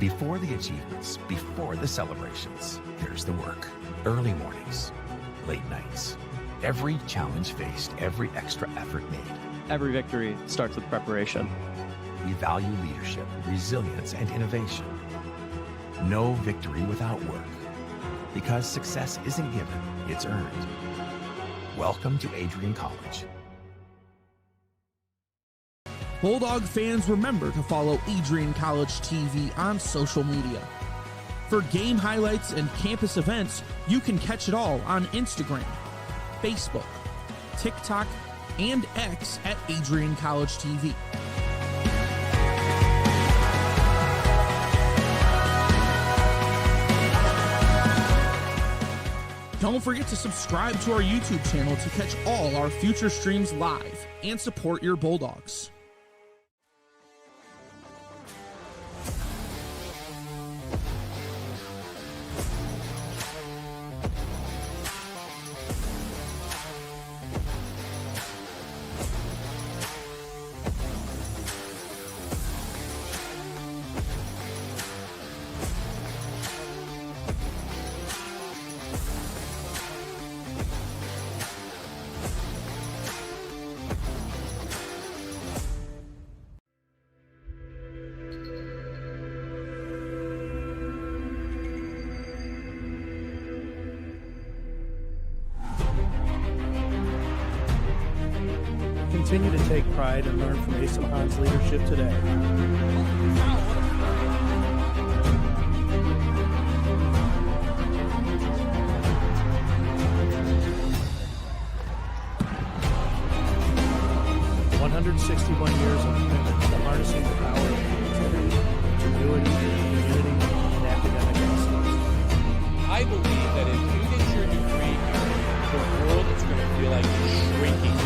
Before the achievements, before the celebrations, there's the work. Early mornings, late nights. Every challenge faced, every extra effort made. Every victory starts with preparation. We value leadership, resilience, and innovation. No victory without work. Because success isn't given, it's earned. Welcome to Adrian College. Bulldog fans, remember to follow Adrian College TV on social media. For game highlights and campus events, you can catch it all on Instagram, Facebook, TikTok, and X at Adrian College TV. Don't forget to subscribe to our YouTube channel to catch all our future streams live and support your Bulldogs. Continue to take pride and learn from Asa Hahn's leadership today. Years of commitment to harnessing the power of creativity, ingenuity, community, and academic excellence. I believe that if you get your degree here, the world is going to feel like it's shrinking.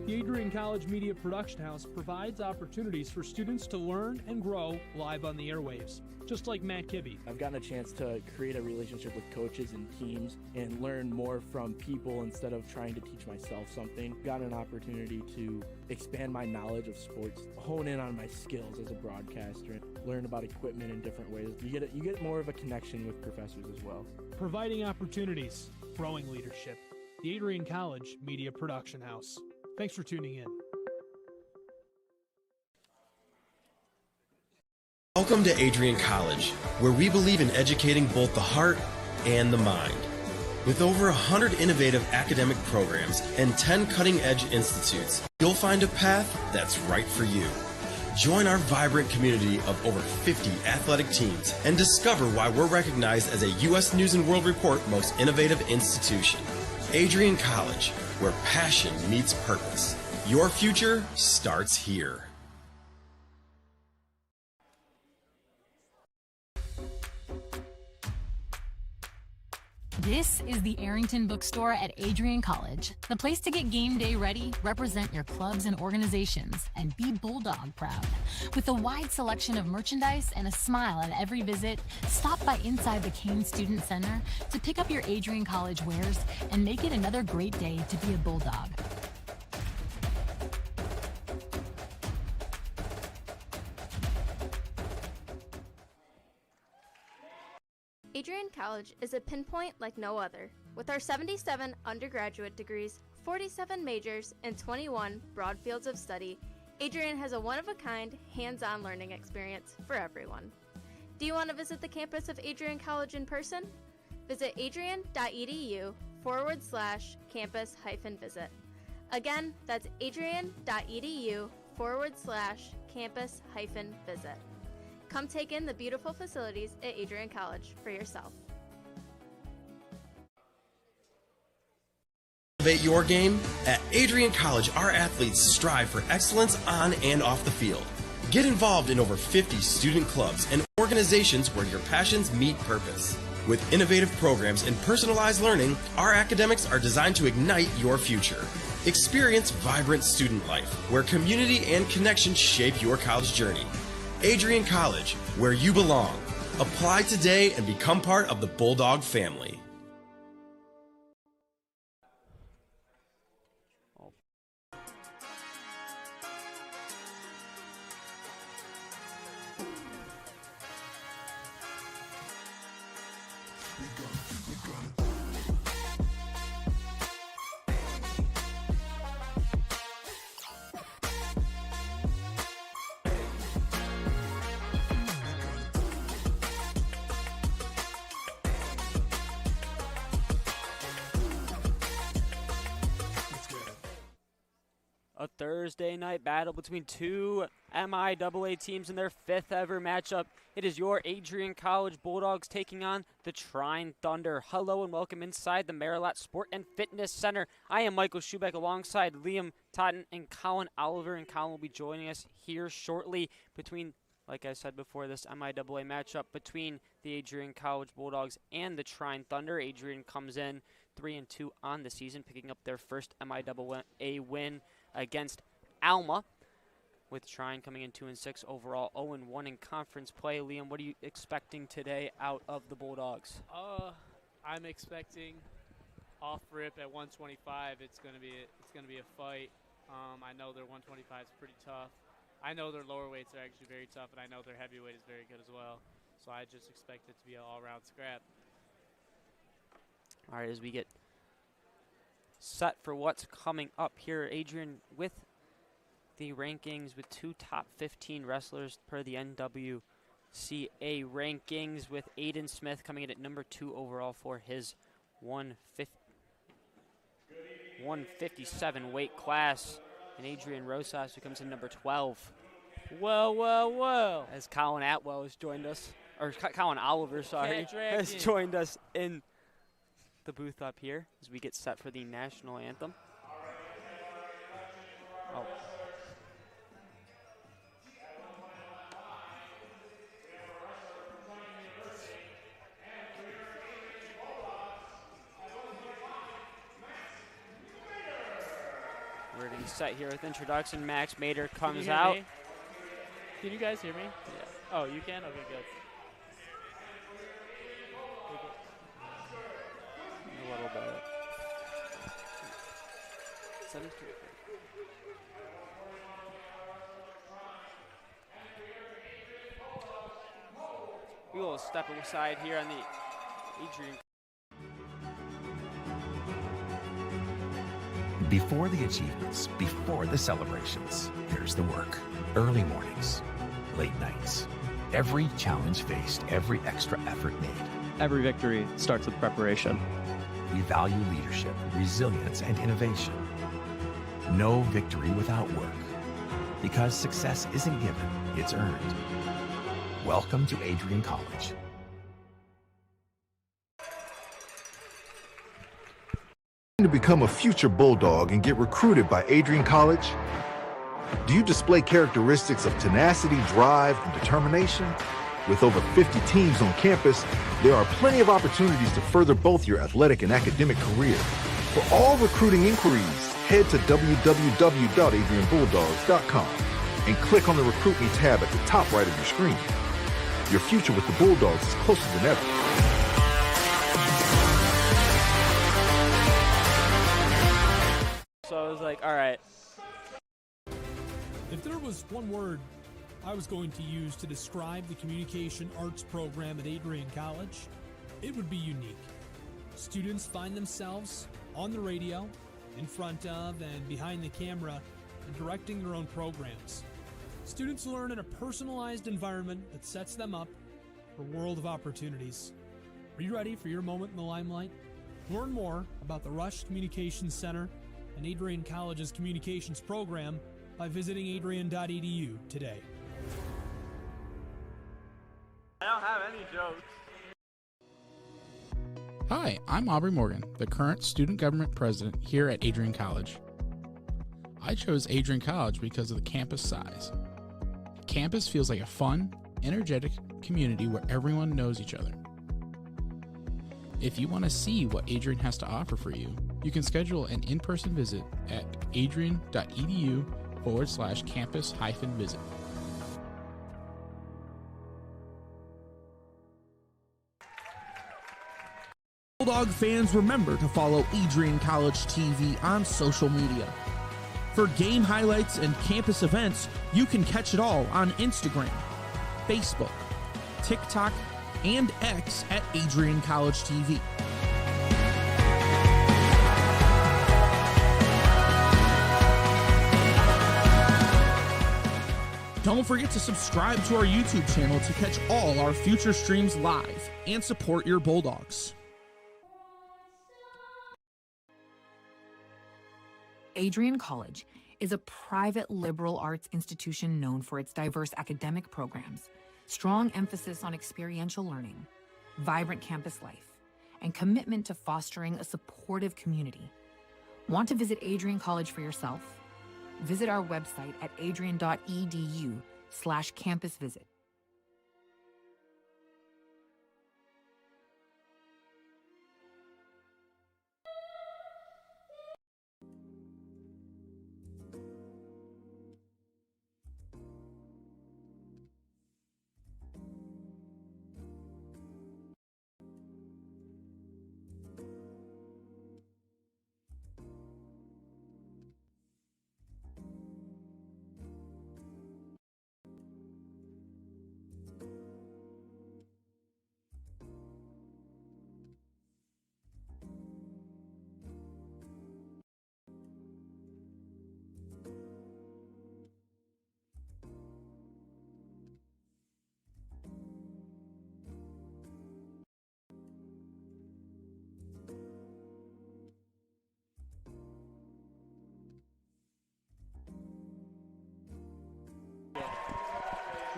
The Adrian College Media Production House provides opportunities for students to learn and grow live on the airwaves, just like Matt Kibbe. I've gotten a chance to create a relationship with coaches and teams and learn more from people instead of trying to teach myself something. Got an opportunity to expand my knowledge of sports, hone in on my skills as a broadcaster, learn about equipment in different ways. You get more of a connection with professors as well. Providing opportunities, growing leadership. The Adrian College Media Production House. Thanks for tuning in. Welcome to Adrian College, where we believe in educating both the heart and the mind. With over 100 innovative academic programs and 10 cutting-edge institutes, you'll find a path that's right for you. Join our vibrant community of over 50 athletic teams and discover why we're recognized as a U.S. News & World Report Most Innovative Institution. Adrian College, where passion meets purpose. Your future starts here. This is the Arrington Bookstore at Adrian College, the place to get game day ready, represent your clubs and organizations, and be Bulldog proud. With a wide selection of merchandise and a smile at every visit, stop by inside the Kane Student Center to pick up your Adrian College wares and make it another great day to be a Bulldog. Adrian College is a pinpoint like no other. With our 77 undergraduate degrees, 47 majors, and 21 broad fields of study, Adrian has a one-of-a-kind, hands-on learning experience for everyone. Do you want to visit the campus of Adrian College in person? Visit adrian.edu/campus-visit. Again, that's adrian.edu/campus-visit. Come take in the beautiful facilities at Adrian College for yourself. Elevate your game? At Adrian College, our athletes strive for excellence on and off the field. Get involved in over 50 student clubs and organizations where your passions meet purpose. With innovative programs and personalized learning, our academics are designed to ignite your future. Experience vibrant student life, where community and connection shape your college journey. Adrian College, where you belong. Apply today and become part of the Bulldog family. A Thursday night battle between two MIAA teams in their 5th ever matchup. It is your Adrian College Bulldogs taking on the Trine Thunder. Hello and welcome inside the Marilat Sport and Fitness Center. I am Michael Schubeck alongside Liam Totten and Colin Oliver, and Colin will be joining us here shortly between, like I said before, this MIAA matchup between the Adrian College Bulldogs and the Trine Thunder. Adrian comes in 3-2 on the season, picking up their first MIAA win against Alma, with Trine coming in 2-6 overall, 0-1 in conference play. Liam, what are you expecting today out of the Bulldogs? I'm expecting off rip at 125. It's gonna be a fight. I know their 125 is pretty tough. I know their lower weights are actually very tough, and I know their heavyweight is very good as well. So I just expect it to be an all-round scrap. All right, as we get set for what's coming up here, Adrian, with the rankings, with two top 15 wrestlers per the NWCA rankings, with Aiden Smith coming in at number 2 overall for his 157 weight class, and Adrian Rosas, who comes in number 12. Well. As Colin Atwell has joined us, or Colin Oliver, sorry, Dragon has joined us in the booth up here as we get set for the national anthem. Oh. We're getting set here with introduction. Max Mader comes out. Me? Can you guys hear me? Yeah. Oh, you can? Okay, good. A little bit. We will step aside here on the Adrian. Before the achievements, before the celebrations, here's the work. Early mornings, late nights. Every challenge faced, every extra effort made. Every victory starts with preparation. We value leadership, resilience, and innovation. No victory without work. Because success isn't given, it's earned. Welcome to Adrian College. To become a future Bulldog and get recruited by Adrian College? Do you display characteristics of tenacity, drive, and determination? With over 50 teams on campus, there are plenty of opportunities to further both your athletic and academic career. For all recruiting inquiries, head to www.adrianbulldogs.com and click on the Recruit Me tab at the top right of your screen. Your future with the Bulldogs is closer than ever. So I was like, all right. If there was one word I was going to use to describe the communication arts program at Adrian College, it would be unique. Students find themselves on the radio, in front of and behind the camera, and directing their own programs. Students learn in a personalized environment that sets them up for a world of opportunities. Are you ready for your moment in the limelight? Learn more about the Rush Communications Center and Adrian College's communications program by visiting adrian.edu today. I don't have any jokes. Hi, I'm Aubrey Morgan, the current student government president here at Adrian College. I chose Adrian College because of the campus size. Campus feels like a fun, energetic community where everyone knows each other. If you want to see what Adrian has to offer for you, You can schedule an in-person visit at adrian.edu/campus-visit. Bulldog fans, remember to follow Adrian College TV on social media. For game highlights and campus events, you can catch it all on Instagram, Facebook, TikTok, and X at AdrianCollegeTV. Don't forget to subscribe to our YouTube channel to catch all our future streams live and support your Bulldogs. Adrian College is a private liberal arts institution known for its diverse academic programs, strong emphasis on experiential learning, vibrant campus life, and commitment to fostering a supportive community. Want to visit Adrian College for yourself? Visit our website at adrian.edu/campusvisit.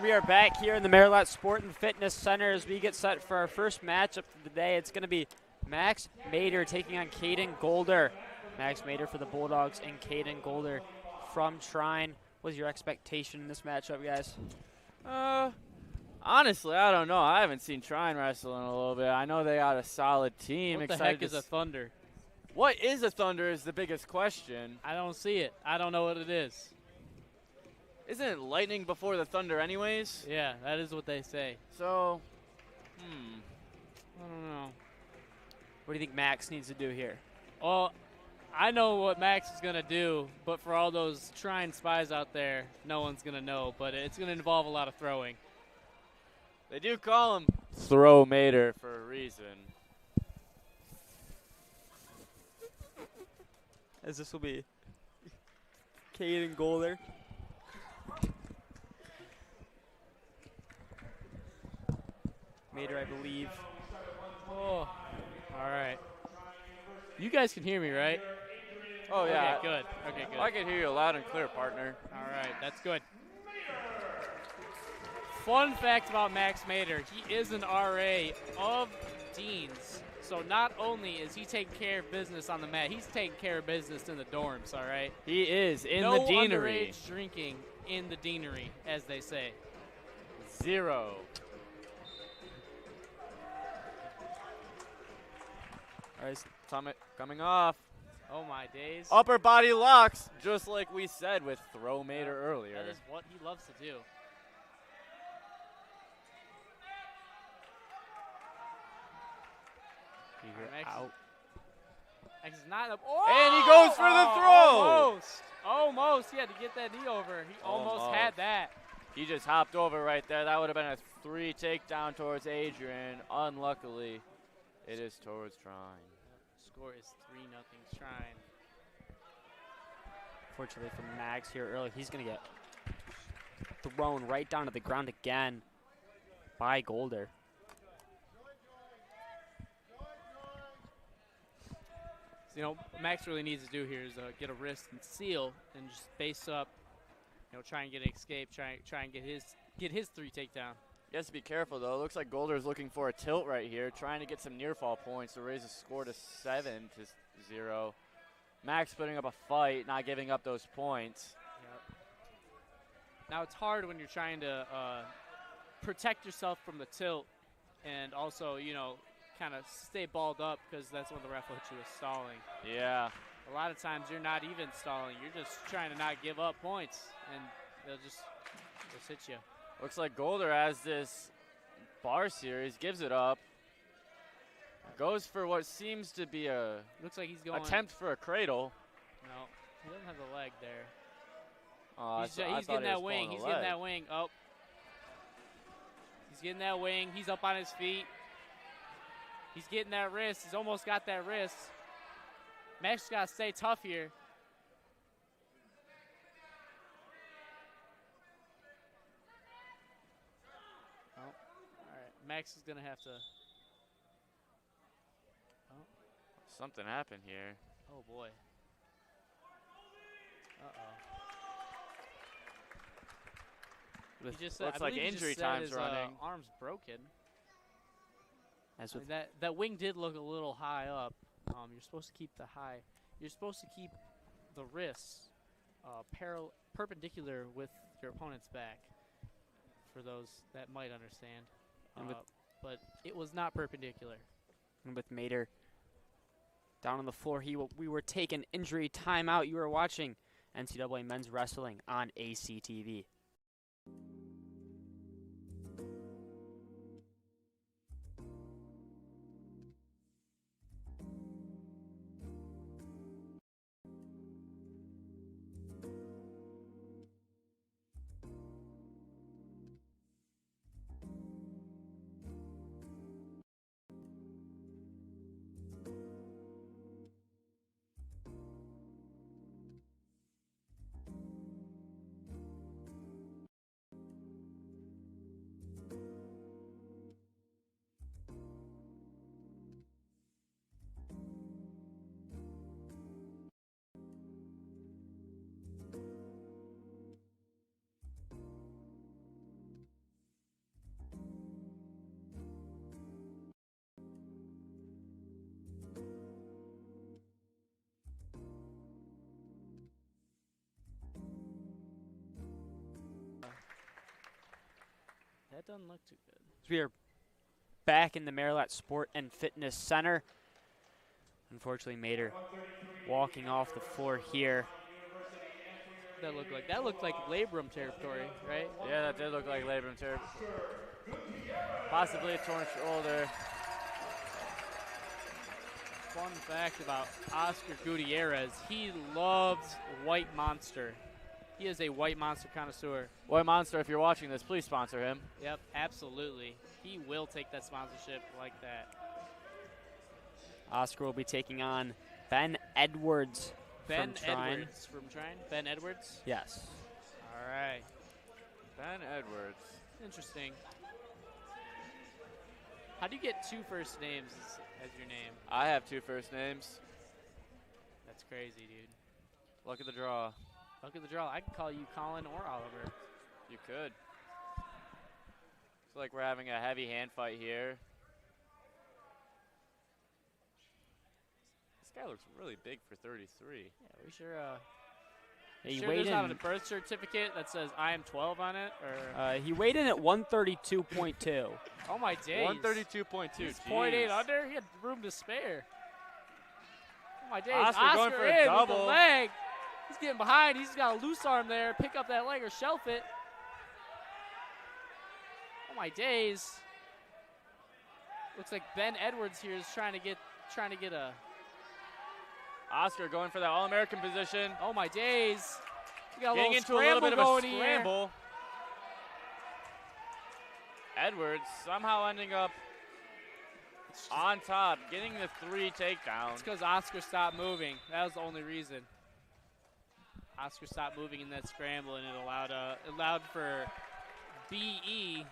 We are back here in the Maryland Sport and Fitness Center as we get set for our first matchup of the day. It's going to be Max Mader taking on Caden Golder. Max Mader for the Bulldogs and Caden Golder from Trine. What's your expectation in this matchup, guys? Honestly, I don't know. I haven't seen Trine wrestle in a little bit. I know they got a solid team. What the heck is a Thunder? What is a Thunder is the biggest question. I don't see it. I don't know what it is. Isn't it lightning before the thunder anyways? Yeah, that is what they say. So, I don't know. What do you think Max needs to do here? Well, I know what Max is going to do, but for all those Trine spies out there, no one's going to know. But it's going to involve a lot of throwing. They do call him Throw Mater for a reason. As this will be Caden Golder. Mater, I believe. Oh, all right. You guys can hear me, right? Oh, yeah. Okay, good. Okay, good. I can hear you loud and clear, partner. All right, that's good. Fun fact about Max Mader, he is an RA of Dean's. So not only is he taking care of business on the mat, he's taking care of business in the dorms, all right? He is in the No deanery. underage drinking in the deanery, as they say. 0. All right, coming off. Oh, my days. Upper body locks, just like we said with Throw Mater earlier. That is what he loves to do. Out. Max is not up. Oh! And he goes for the throw. Almost. He had to get that knee over. He almost had that. He just hopped over right there. That would have been a 3 takedown towards Adrian. Unluckily, it is towards Trine. Score is 3-0 Trine. Fortunately for Max here early, he's going to get thrown right down to the ground again by Golder. So, you know, what Max really needs to do here is get a wrist and seal and just base up. You know, try and get an escape. Try and get his 3 takedown. He has to be careful, though. It looks like Golder is looking for a tilt right here, trying to get some near fall points to raise the score to 7-0. Max putting up a fight, not giving up those points. Yep. Now, it's hard when you're trying to protect yourself from the tilt and also, you know, kind of stay balled up because that's when the ref lets you with stalling. Yeah. A lot of times you're not even stalling. You're just trying to not give up points, and they'll just hit you. Looks like Golder has this bar series, gives it up. Goes for what seems to be a looks like he's going attempt for a cradle. No, he doesn't have the leg there. He's getting that wing. He's getting that wing. Oh. He's getting that wing. He's up on his feet. He's getting that wrist. He's almost got that wrist. Max got to stay tough here. Oh, all right. Max is going to have to. Oh. Something happened here. Oh, boy. Uh-oh. He just said, looks like injury time's running. Arm's broken. That wing did look a little high up. You're supposed to keep the high. You're supposed to keep the wrists perpendicular with your opponent's back. For those that might understand, but it was not perpendicular. And with Mater down on the floor, we were taking injury timeout. You were watching NCAA Men's Wrestling on ACTV. That doesn't look too good. We are back in the Marilat Sport and Fitness Center. Unfortunately, Mater walking off the floor here. That looked like labrum territory, right? Yeah, that did look like labrum territory. Possibly a torn shoulder. Fun fact about Oscar Gutierrez, he loves White Monster. He is a White Monster connoisseur. White Monster, if you're watching this, please sponsor him. Yep, absolutely. He will take that sponsorship like that. Oscar will be taking on Ben Edwards from Trine. Edwards from Trine? Ben Edwards? Yes. All right. Ben Edwards. Interesting. How do you get two first names as your name? I have two first names. That's crazy, dude. Luck of the draw. Luck of the draw. I can call you Colin or Oliver. You could. Looks like we're having a heavy hand fight here. This guy looks really big for 33. Yeah, we sure. He sure weighed there's in. not a birth certificate that says I am 12 on it, or he weighed in at 132.2. Oh my days. 132.2. He's 0.8 under. He had room to spare. Oh my days. Oscar going for a double. With the leg. He's getting behind. He's got a loose arm there. Pick up that leg or shelf it. Oh my days. Looks like Ben Edwards here is trying to get a. Oscar going for that All-American position. Oh my days. We got getting into a little bit of a scramble. Edwards somehow ending up on top, getting the 3 takedown. It's because Oscar stopped moving. That was the only reason. Oscar stopped moving in that scramble, and it allowed for BE,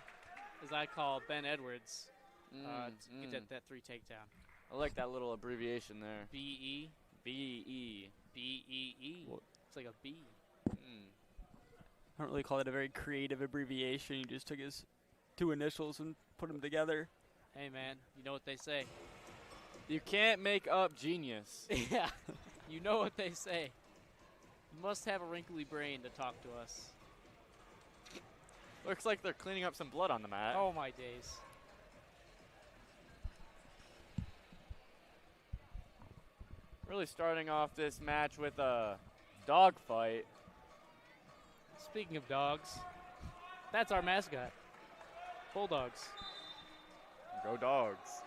as I call Ben Edwards, to get that 3 takedown. I like that little abbreviation there. BE. BE. BEE. It's like a B. I don't really call it a very creative abbreviation. He just took his 2 initials and put them together. Hey, man, you know what they say. You can't make up genius. Yeah, you know what they say. You must have a wrinkly brain to talk to us. Looks like they're cleaning up some blood on the mat. Oh, my days. Really starting off this match with a dogfight. Speaking of dogs, that's our mascot. Bulldogs. Go Dogs.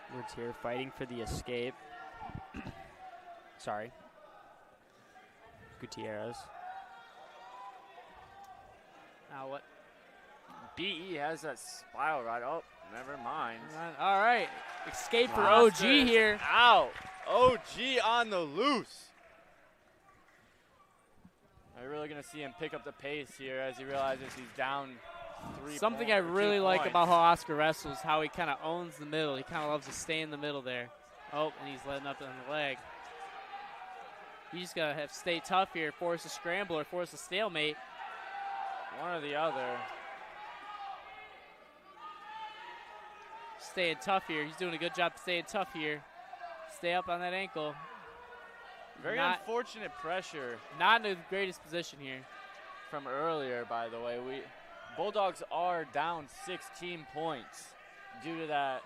Edwards here fighting for the escape. Sorry. Gutierrez. Now what? BE has that spiral ride. Oh, never mind. All right. Escape for OG here. Out. OG on the loose. Are you really going to see him pick up the pace here as he realizes he's down 3 Something I really like about how Oscar wrestles, how he kind of owns the middle. He kind of loves to stay in the middle there. Oh, and he's letting up on the leg. You just got to have to stay tough here, force a scramble or force a stalemate. One or the other. Staying tough here. He's doing a good job staying tough here. Stay up on that ankle. Very unfortunate pressure. Not in the greatest position here. From earlier, by the way. Bulldogs are down 16 points due to that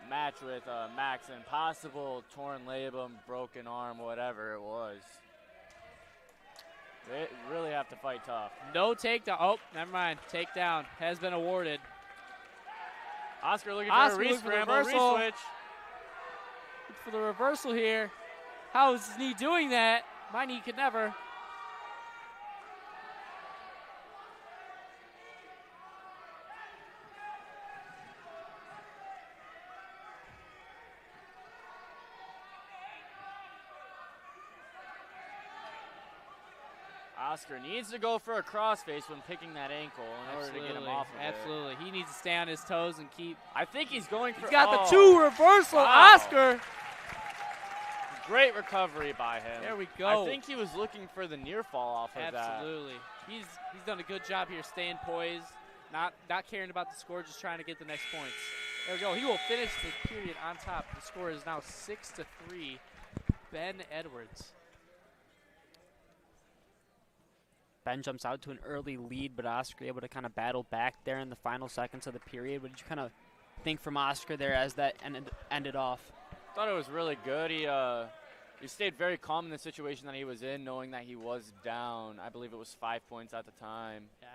match with Max and possible torn labrum, broken arm, whatever it was. They really have to fight tough. No takedown. Oh, never mind. Takedown has been awarded. Oscar looking for a re-scramble, re-switch. For the reversal here. How is his knee doing that? My knee could never. Oscar needs to go for a crossface when picking that ankle in order to get him off of it. Absolutely. He needs to stay on his toes and keep. I think he's going for. He's got the 2 reversal. Wow. Oscar. Great recovery by him. There we go. I think he was looking for the near fall off of that. Absolutely. He's done a good job here staying poised, not caring about the score, just trying to get the next points. There we go. He will finish the period on top. The score is now 6-3. Ben Edwards. Ben jumps out to an early lead, but Oscar able to kind of battle back there in the final seconds of the period. What did you kind of think from Oscar there as that ended off? Thought it was really good. He stayed very calm in the situation that he was in, knowing that he was down. I believe it was 5 points at the time. Yeah,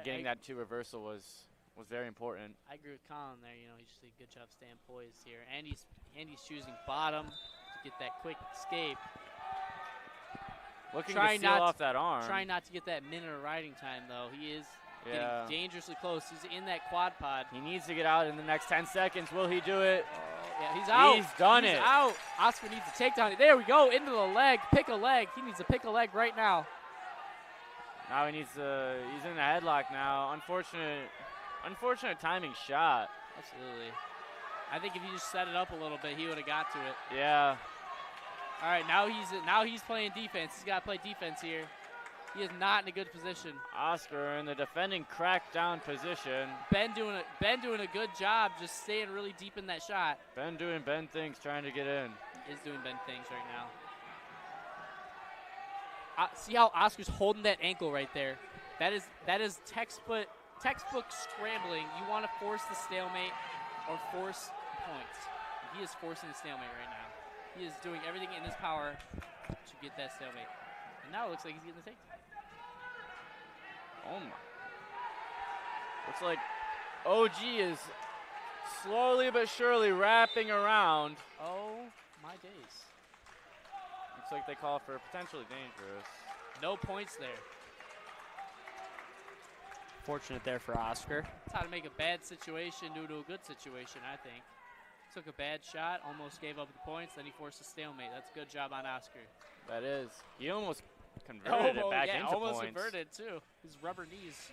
Getting that 2 reversal was very important. I agree with Colin there. You know, he just did a good job staying poised here, and he's choosing bottom to get that quick escape. Looking to seal off that arm. Trying not to get that minute of riding time, though. He is getting dangerously close. He's in that quad pod. He needs to get out in the next 10 seconds. Will he do it? Yeah, he's out. He's done it. He's out. Oscar needs to take down. There we go. Into the leg. Pick a leg. He needs to pick a leg right now. Now he needs to. He's in the headlock now. Unfortunate timing shot. Absolutely. I think if he just set it up a little bit, he would have got to it. Yeah. All right, now he's playing defense. He's got to play defense here. He is not in a good position. Oscar in the defending crackdown position. Ben doing a good job, just staying really deep in that shot. Ben doing Ben things, trying to get in. He is doing Ben things right now. See how Oscar's holding that ankle right there. That is textbook scrambling. You want to force the stalemate or force points. He is forcing the stalemate right now. He is doing everything in his power to get that stalemate. And now it looks like he's getting the takedown. Oh my. Looks like OG is slowly but surely wrapping around. Oh my days. Looks like they call for potentially dangerous. No points there. Fortunate there for Oscar. That's how to make a bad situation into a good situation, I think. Took a bad shot, almost gave up the points, then he forced a stalemate. That's a good job on Oscar. That is. He almost converted it back into almost points. converted too. His rubber knees.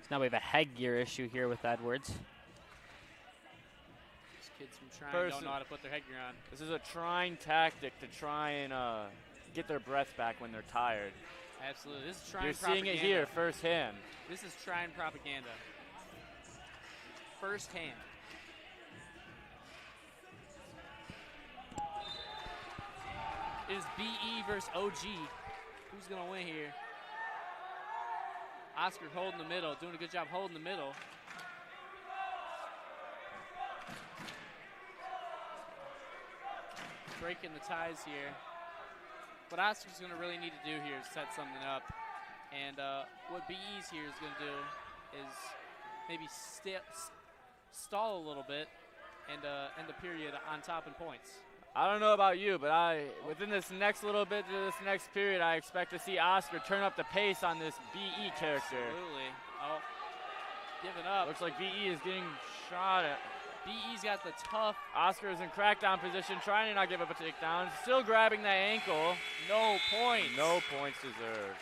So now we have a headgear issue here with Edwards. These kids from Trine don't know how to put their headgear on. This is a Trine tactic to try and get their breath back when they're tired. Absolutely. This is Trine You're propaganda. seeing it here firsthand. This is Trine propaganda. Firsthand. It is BE versus OG. Who's going to win here? Oscar holding the middle, doing a good job holding the middle. breaking the ties here. What Oscar's going to really need to do here is set something up. And what BE's here is going to do is maybe stall a little bit and end the period on top in points. I don't know about you, but within this next little bit to this next period, I expect to see Oscar turn up the pace on this BE character. Absolutely. Oh, giving up. Looks like BE is getting shot at. BE's got the tough. Oscar is in crackdown position, trying to not give up a takedown. Still grabbing that ankle. No points. No points deserved.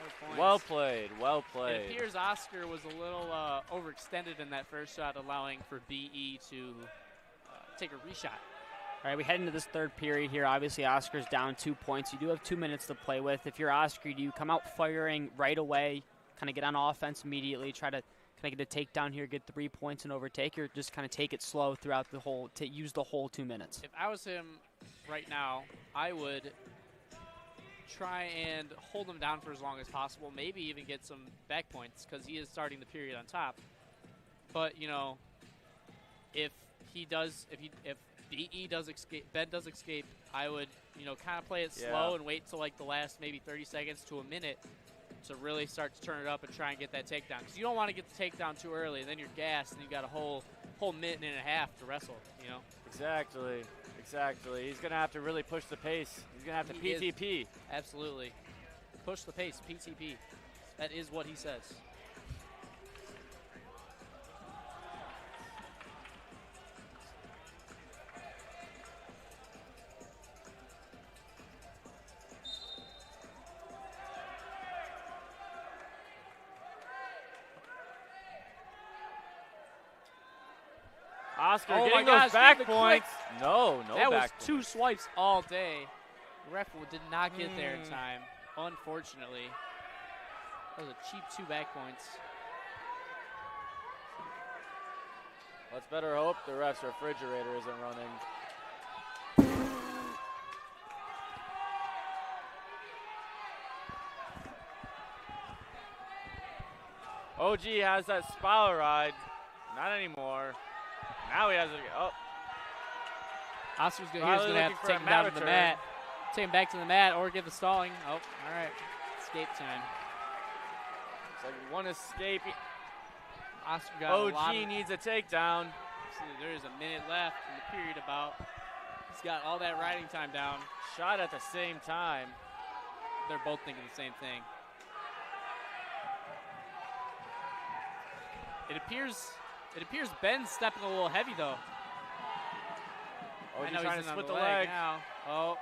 No points. Well played, well played. It appears Oscar was a little overextended in that first shot, allowing for BE to take a reshot. All right, we head into this third period here. Obviously, Oscar's down 2 points. You do have 2 minutes to play with. If you're Oscar, do you come out firing right away, kind of get on offense immediately, try to kind of get a takedown here, get 3 points and overtake, or just kind of take it slow throughout the whole, use the whole 2 minutes? If I was him right now, I would try and hold him down for as long as possible, maybe even get some back points because he is starting the period on top. But, you know, if BE does escape, Ben does escape, I would, you know, kind of play it slow and wait till like the last maybe 30 seconds to a minute to really start to turn it up and try and get that takedown. Because you don't want to get the takedown too early, and then you're gassed, and you've got a whole minute and a half to wrestle, you know? Exactly, exactly. He's going to have to really push the pace. He's going to have to PTP. Absolutely. Push the pace, PTP. That is what he says. Oscar getting those back points. No that back was 2 swipes all day. The ref did not get there in time, unfortunately. That was a cheap 2 back points. Let's better hope the ref's refrigerator isn't running. OG has that spiral ride. Not anymore. Now he has it. Oh. Oscar's going to have to take him down to the mat. Take him back to the mat or get the stalling. Oh, all right. Escape time. It's like one escape. Oscar got OG needs a takedown. See, there is a minute left in the period about. He's got all that riding time down. Shot at the same time. They're both thinking the same thing. It appears Ben's stepping a little heavy though. Oh, I know trying he's to on split the the leg leg. now. Oh,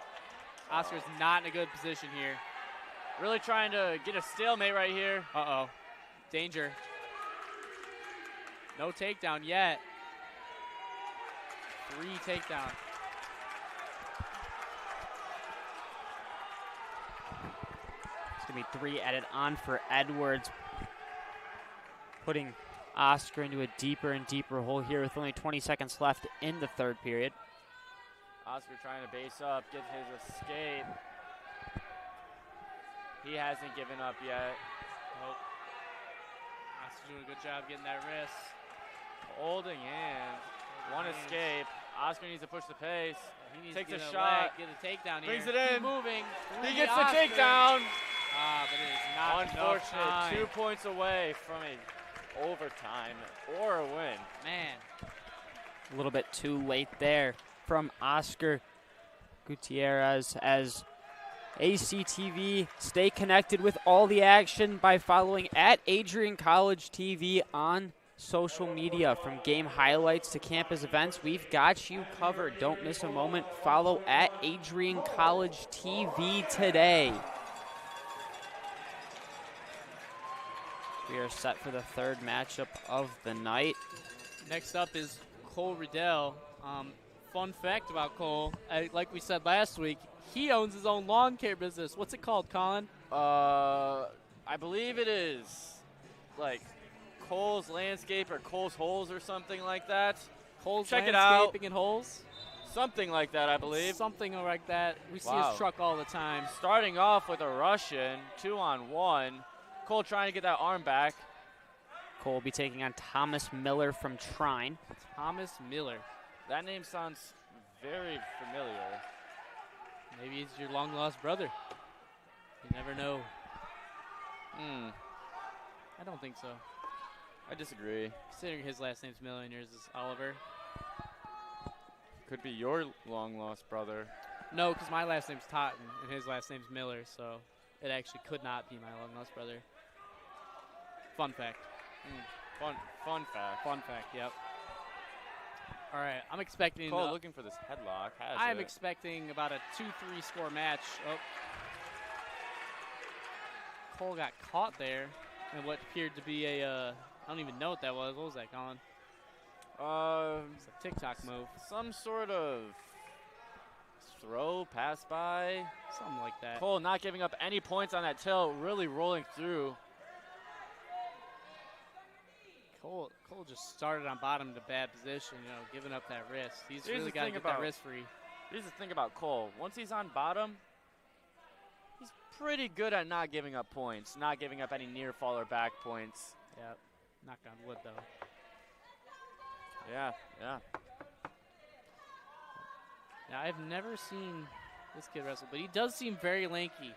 Oscar's not in a good position here. Really trying to get a stalemate right here. Uh-oh. Danger. No takedown yet. 3 takedown. It's going to be 3 added on for Edwards, putting Oscar into a deeper and deeper hole here with only 20 seconds left in the third period. Oscar trying to base up, get his escape. He hasn't given up yet. Nope. Oscar's doing a good job getting that wrist. Holding in. One escape. Oscar needs to push the pace. He needs Takes to a get shot. Get a takedown here. Brings it in. Keep moving. He gets the takedown. But it is not enough Unfortunate. time. 2 points away from a overtime or a win. Man. A little bit too late there from Oscar Gutierrez. As ACTV, stay connected with all the action by following @AdrianCollegeTV on social media. From game highlights to campus events, we've got you covered. Don't miss a moment. Follow @AdrianCollegeTV today. We are set for the third matchup of the night. Next up is Cole Riddell. Fun fact about Cole, like we said last week, he owns his own lawn care business. What's it called, Colin? I believe it is like Cole's Landscape or Cole's Holes or something like that. Cole's Check it out. Landscaping and Holes? Something like that, I believe. Something like that. We see his truck all the time. Starting off with a Russian, 2-on-1. Cole trying to get that arm back. Cole will be taking on Thomas Miller from Trine. Thomas Miller. That name sounds very familiar. Maybe he's your long-lost brother. You never know. I don't think so. I disagree. Considering his last name's Miller and yours is Oliver. Could be your long-lost brother. No, because my last name's Totten and his last name's Miller, so it actually could not be my long-lost brother. Fun fact. Fun fact. Fun fact, yep. All right, I'm expecting... Cole looking for this headlock. I'm expecting about a 2-3 score match. Oh. Cole got caught there in what appeared to be a... I don't even know what that was. What was that, Colin? It's a TikTok move. Some sort of throw, pass by. Something like that. Cole not giving up any points on that tail, really rolling through. Cole just started on bottom in a bad position, you know, giving up that wrist. He's really got to get that wrist free. Here's the thing about Cole. Once he's on bottom, he's pretty good at not giving up points, not giving up any near fall or back points. Yep. Knock on wood, though. Yeah. Now, I've never seen this kid wrestle, but he does seem very lanky.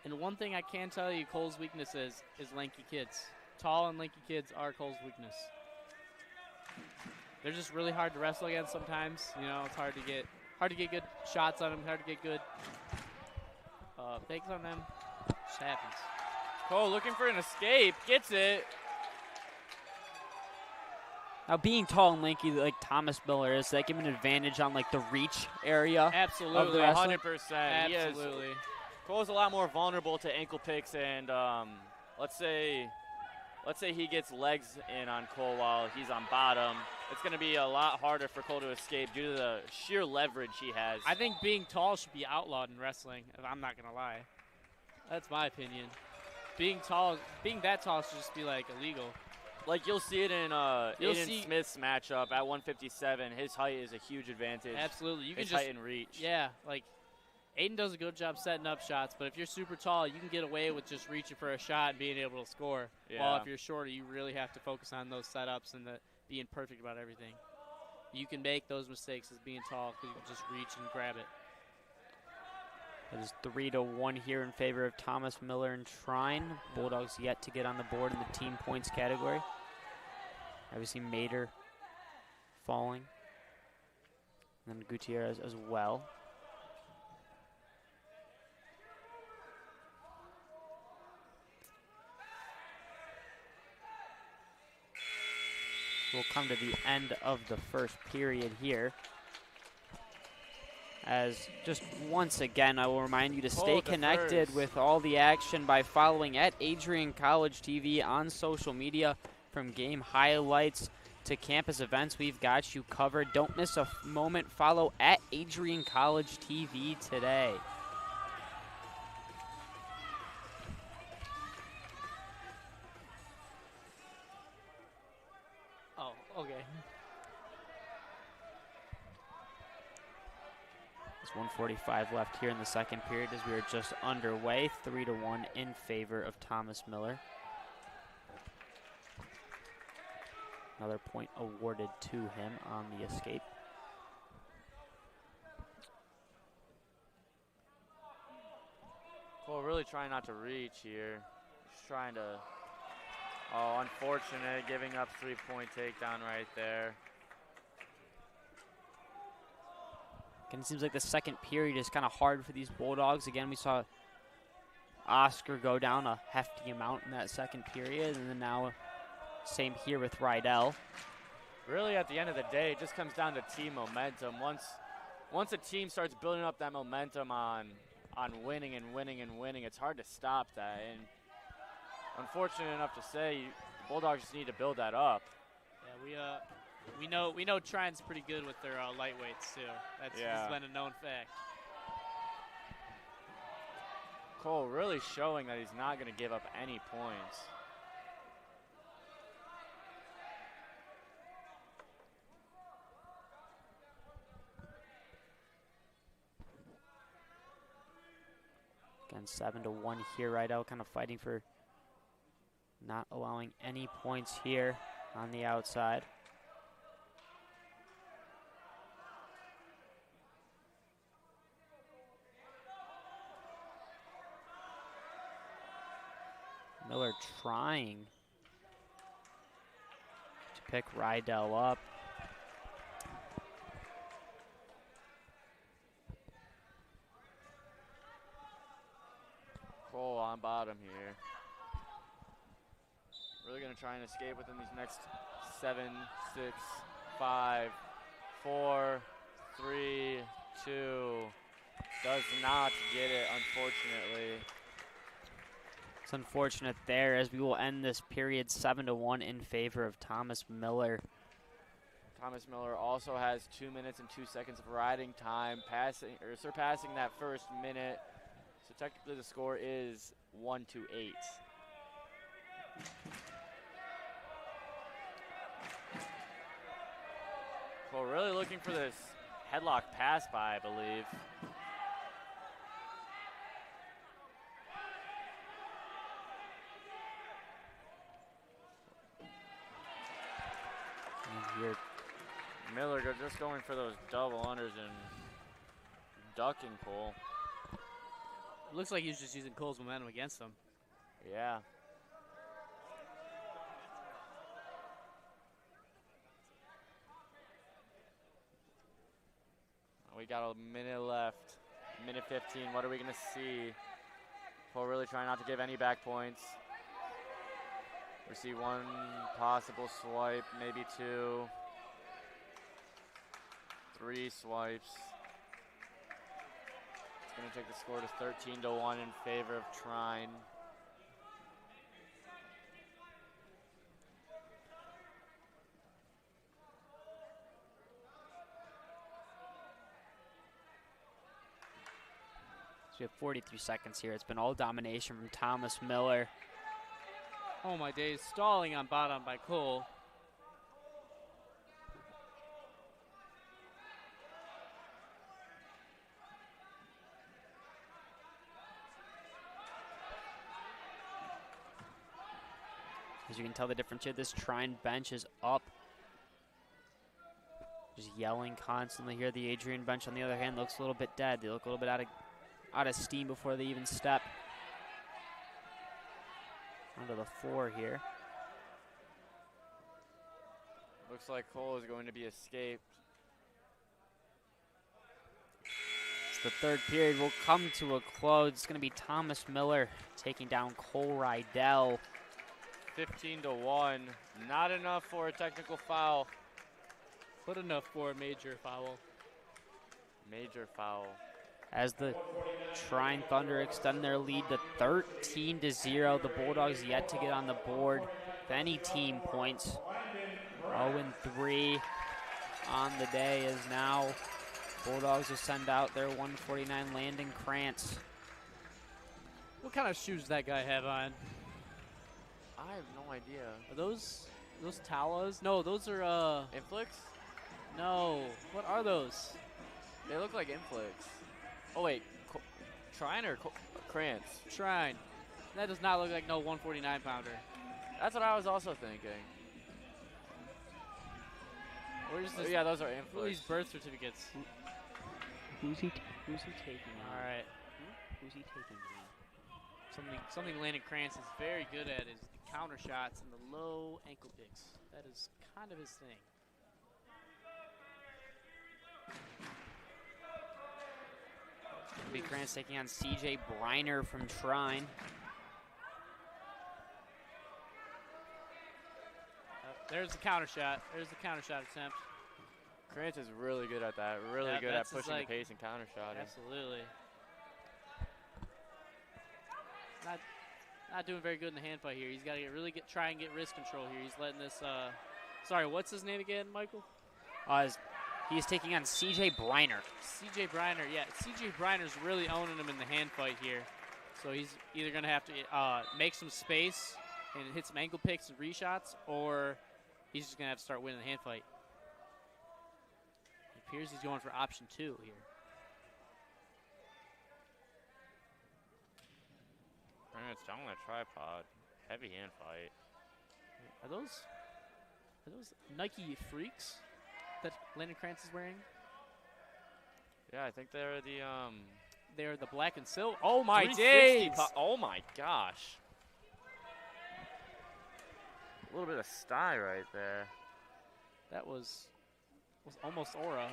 And one thing I can tell you Cole's weakness is lanky kids. Tall and lanky kids are Cole's weakness. They're just really hard to wrestle against sometimes. You know, it's hard to get good shots on them, hard to get good fakes on them. Just happens. Cole looking for an escape, gets it. Now, being tall and lanky like Thomas Miller, does that give him an advantage on like the reach area? Absolutely, 100%. Absolutely. Cole's a lot more vulnerable to ankle picks, and let's say he gets legs in on Cole while he's on bottom. It's going to be a lot harder for Cole to escape due to the sheer leverage he has. I think being tall should be outlawed in wrestling, if I'm not going to lie. That's my opinion. Being that tall should just be like illegal. Like you'll see it in Aiden Smith's matchup at 157. His height is a huge advantage. Absolutely. You can his height and reach. Yeah, like Aiden does a good job setting up shots, but if you're super tall, you can get away with just reaching for a shot and being able to score. Yeah. While if you're shorter, you really have to focus on those setups and being perfect about everything. You can make those mistakes as being tall because you can just reach and grab it. It is 3-1 here in favor of Thomas Miller and Trine. Bulldogs yet to get on the board in the team points category. Obviously Mater falling. And then Gutierrez as well. We'll come to the end of the first period here. As just once again, I will remind you to stay connected with all the action by following at AdrianCollegeTV on social media. From game highlights to campus events, we've got you covered. Don't miss a moment. Follow at AdrianCollegeTV today. Oh, okay. There's 1:45 left here in the second period as we are just underway. 3-1 in favor of Thomas Miller. Another point awarded to him on the escape. Cole really trying not to reach here. Just trying to, unfortunate, giving up 3-point takedown right there. Again, it seems like the second period is kind of hard for these Bulldogs. Again, we saw Oscar go down a hefty amount in that second period, and then now same here with Rydell. Really, at the end of the day, it just comes down to team momentum. Once a team starts building up that momentum on winning and winning and winning, it's hard to stop that. And unfortunate enough to say, the Bulldogs just need to build that up. Yeah, we know Trine's pretty good with their lightweights too. That's been a known fact. Cole really showing that he's not going to give up any points. Again, 7-1 here. Rydell kind of fighting for not allowing any points here on the outside. Miller trying to pick Rydell up. Cole on bottom here. Really going to try and escape within these next 7, 6, 5, 4, 3, 2. Does not get it, unfortunately. It's unfortunate there, as we will end this period 7-1 in favor of Thomas Miller. Thomas Miller also has 2 minutes and 2 seconds of riding time, surpassing that first minute. So technically the score is 1-8. Well, really looking for this headlock pass by, I believe. And here, Miller just going for those double unders and ducking Cole. It looks like he's just using Cole's momentum against him. Yeah. We got a minute left. Minute 15. What are we going to see? Cole really trying not to give any back points. We see one possible swipe, maybe 2. 3 swipes. It's going to take the score to 13-1 in favor of Trine. so we have 43 seconds here. It's been all domination from Thomas Miller. Oh my days, stalling on bottom by Cole. As you can tell the difference here, this Trine bench is up. Just yelling constantly here. The Adrian bench, on the other hand, looks a little bit dead. They look a little bit out of steam before they even step onto the floor here. Looks like Cole is going to be escaped. As the third period will come to a close, it's going to be Thomas Miller taking down Cole Rydell. 15-1. Not enough for a technical foul. But enough for a major foul. Major foul. As the Trine Thunder extend their lead to 13-0. The Bulldogs yet to get on the board with any team points. 0-3 on the day, as now Bulldogs will send out their 149 Landon Krantz. What kind of shoes does that guy have on? I have no idea. Are those Talas? No, those are Inflicts? No. What are those? They look like Inflicts. Oh wait, Trine or Krantz? Trine. That does not look like no 149 pounder. That's what I was also thinking. Where's this? Oh, yeah, those are What are these Inflicts. birth certificates? Who's he taking on? All right. Who's he taking on? Something Landon Krantz is very good at is the counter shots and the low ankle picks. That is kind of his thing. Big Krantz taking on CJ Briner from Trine. There's the counter shot. There's the counter shot attempt. Krantz is really good at that. Really good at pushing the pace and counter shotting. Absolutely. Not doing very good in the hand fight here. He's got to try and get wrist control here. He's letting this. Sorry, what's his name again, Michael? He's taking on CJ Briner. CJ Briner, yeah. CJ Briner's really owning him in the hand fight here. So he's either going to have to make some space and hit some ankle picks and reshots, or he's just going to have to start winning the hand fight. It appears he's going for option 2 here. Krantz down on the tripod. Heavy hand fight. Are those Nike Freaks that Landon Krantz is wearing? Yeah, I think they're the They're the black and silver. Oh my 360 days! oh my gosh. A little bit of sty right there. That was almost aura.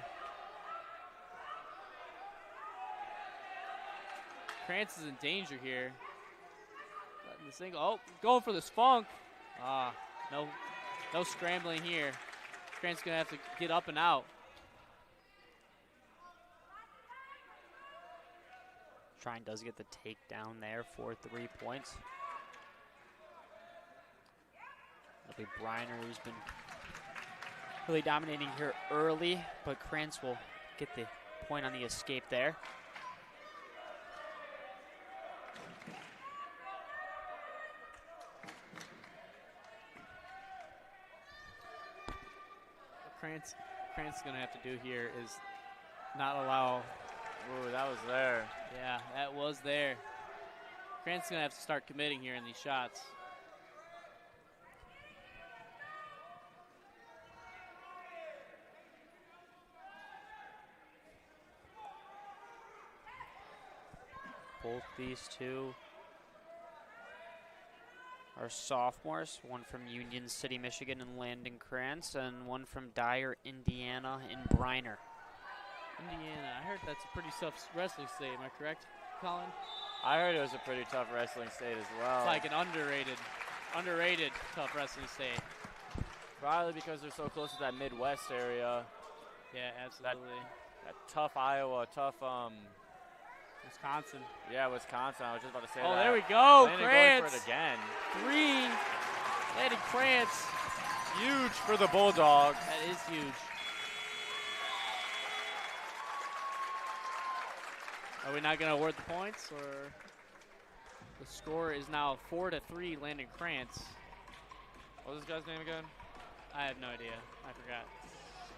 Krantz is in danger here. Letting the single. Oh, going for the spunk. No scrambling here. Krantz gonna have to get up and out. Trine does get the takedown there for 3 points. It'll be Briner, who's been really dominating here early, but Krantz will get the point on the escape there. What Krantz is gonna have to do here is not allow. Ooh, that was there. Yeah, that was there. Krantz is gonna have to start committing here in these shots. Both these two are sophomores, one from Union City, Michigan in Landon Krantz, and one from Dyer, Indiana in Briner. Indiana, I heard that's a pretty tough wrestling state, am I correct, Colin? I heard it was a pretty tough wrestling state as well. It's like an underrated tough wrestling state. Probably because they're so close to that Midwest area. Yeah, absolutely. That tough Iowa, tough Wisconsin. Yeah, Wisconsin. I was just about to say that. that. Oh, there we go. Landon Krantz. going for it again. 3. Landon Krantz. Huge for the Bulldogs. That is huge. Are we not going to award the points, or the score is now 4-3 Landon Krantz? What was this guy's name again? I have no idea. I forgot.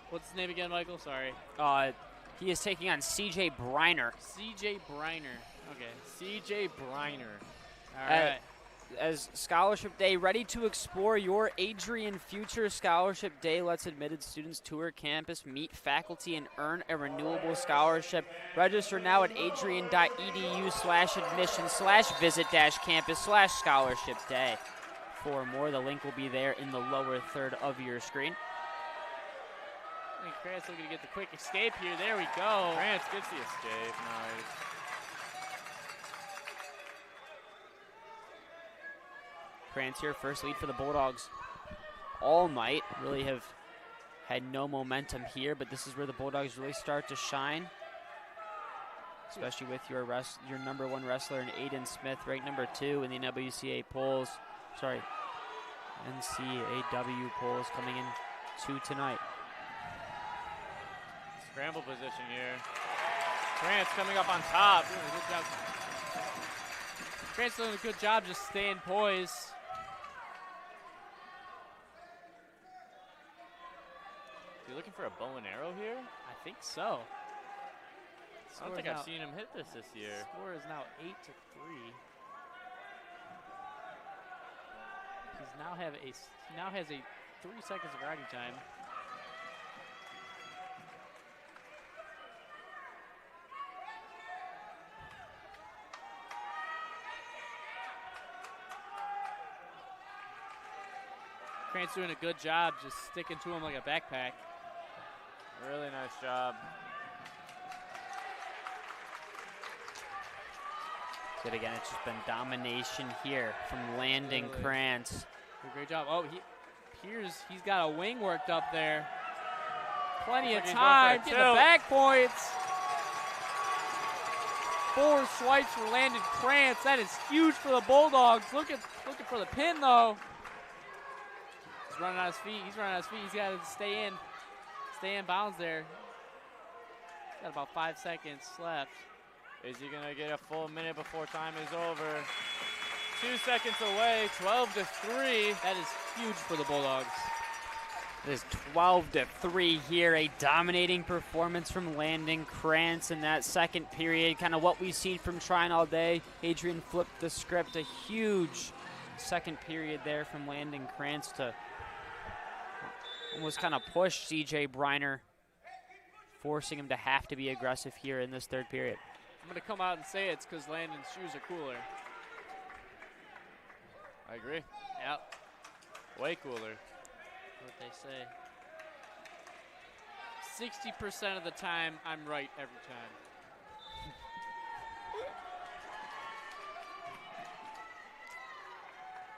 What's his name again, Michael? Sorry. He is taking on CJ Briner. CJ Briner. Okay. CJ Briner. All right. As Scholarship Day, ready to explore your Adrian future. Scholarship Day lets admitted students tour campus, meet faculty, and earn a renewable scholarship. Register now at adrian.edu/admission/visit-campus/scholarship day. For more, the link will be there in the lower third of your screen. I think Krantz looking to get the quick escape here. There we go. Krantz gets the escape. Nice. Krantz here, first lead for the Bulldogs all night. Really have had no momentum here, but this is where the Bulldogs really start to shine, especially with your number 1 wrestler in Aiden Smith, ranked number 2 in the NCAW polls coming in 2 tonight. Scramble position here. Krantz coming up on top. Doing a good job. Krantz doing a good job just staying poised. You looking for a bow and arrow here? I think so. I don't think I've seen him hit this year. Score is now 8-3. He now has a 3 seconds of riding time. Krantz doing a good job just sticking to him like a backpack. Really nice job. Good again, it's just been domination here from Landon Krantz. Great job. Oh, he's got a wing worked up there. Plenty of time. Getting the back points. 4 swipes for Landon Krantz. That is huge for the Bulldogs. Looking for the pin though. He's running out of his feet. He's got to stay in bounds there. Got about 5 seconds left. Is he going to get a full minute before time is over? 2 seconds away, 12-3. That is huge for the Bulldogs. It is 12-3 here. A dominating performance from Landon Krantz in that second period. Kind of what we've seen from Trine all day. Adrian flipped the script. A huge second period there from Landon Krantz to almost kind of push CJ Briner, forcing him to have to be aggressive here in this third period. I'm going to come out and say it's because Landon's shoes are cooler. I agree. Yep. Way cooler. What they say. 60% of the time, I'm right every time.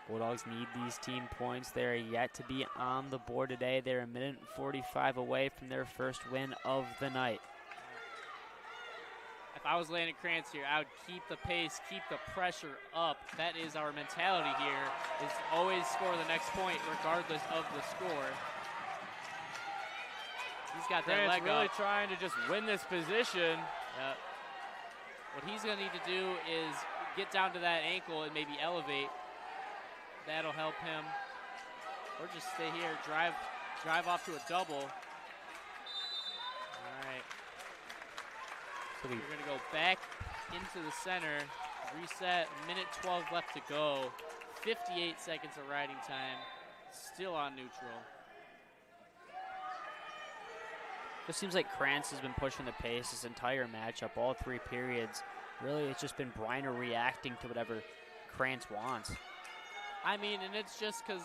Bulldogs need these team points. They are yet to be on the board today. They're a minute and 45 away from their first win of the night. If I was Landon Krantz here, I would keep the pace, keep the pressure up. That is our mentality here, is always score the next point regardless of the score. He's got that leg really up. trying to just win this position. Yep. What he's going to need to do is get down to that ankle and maybe elevate. That'll help him. Or just stay here, drive off to a double. All right. So we're going to go back into the center. Reset, minute 12 left to go. 58 seconds of riding time. Still on neutral. It seems like Krantz has been pushing the pace this entire matchup, all 3 periods. Really, it's just been Briner reacting to whatever Krantz wants. I mean, and it's just because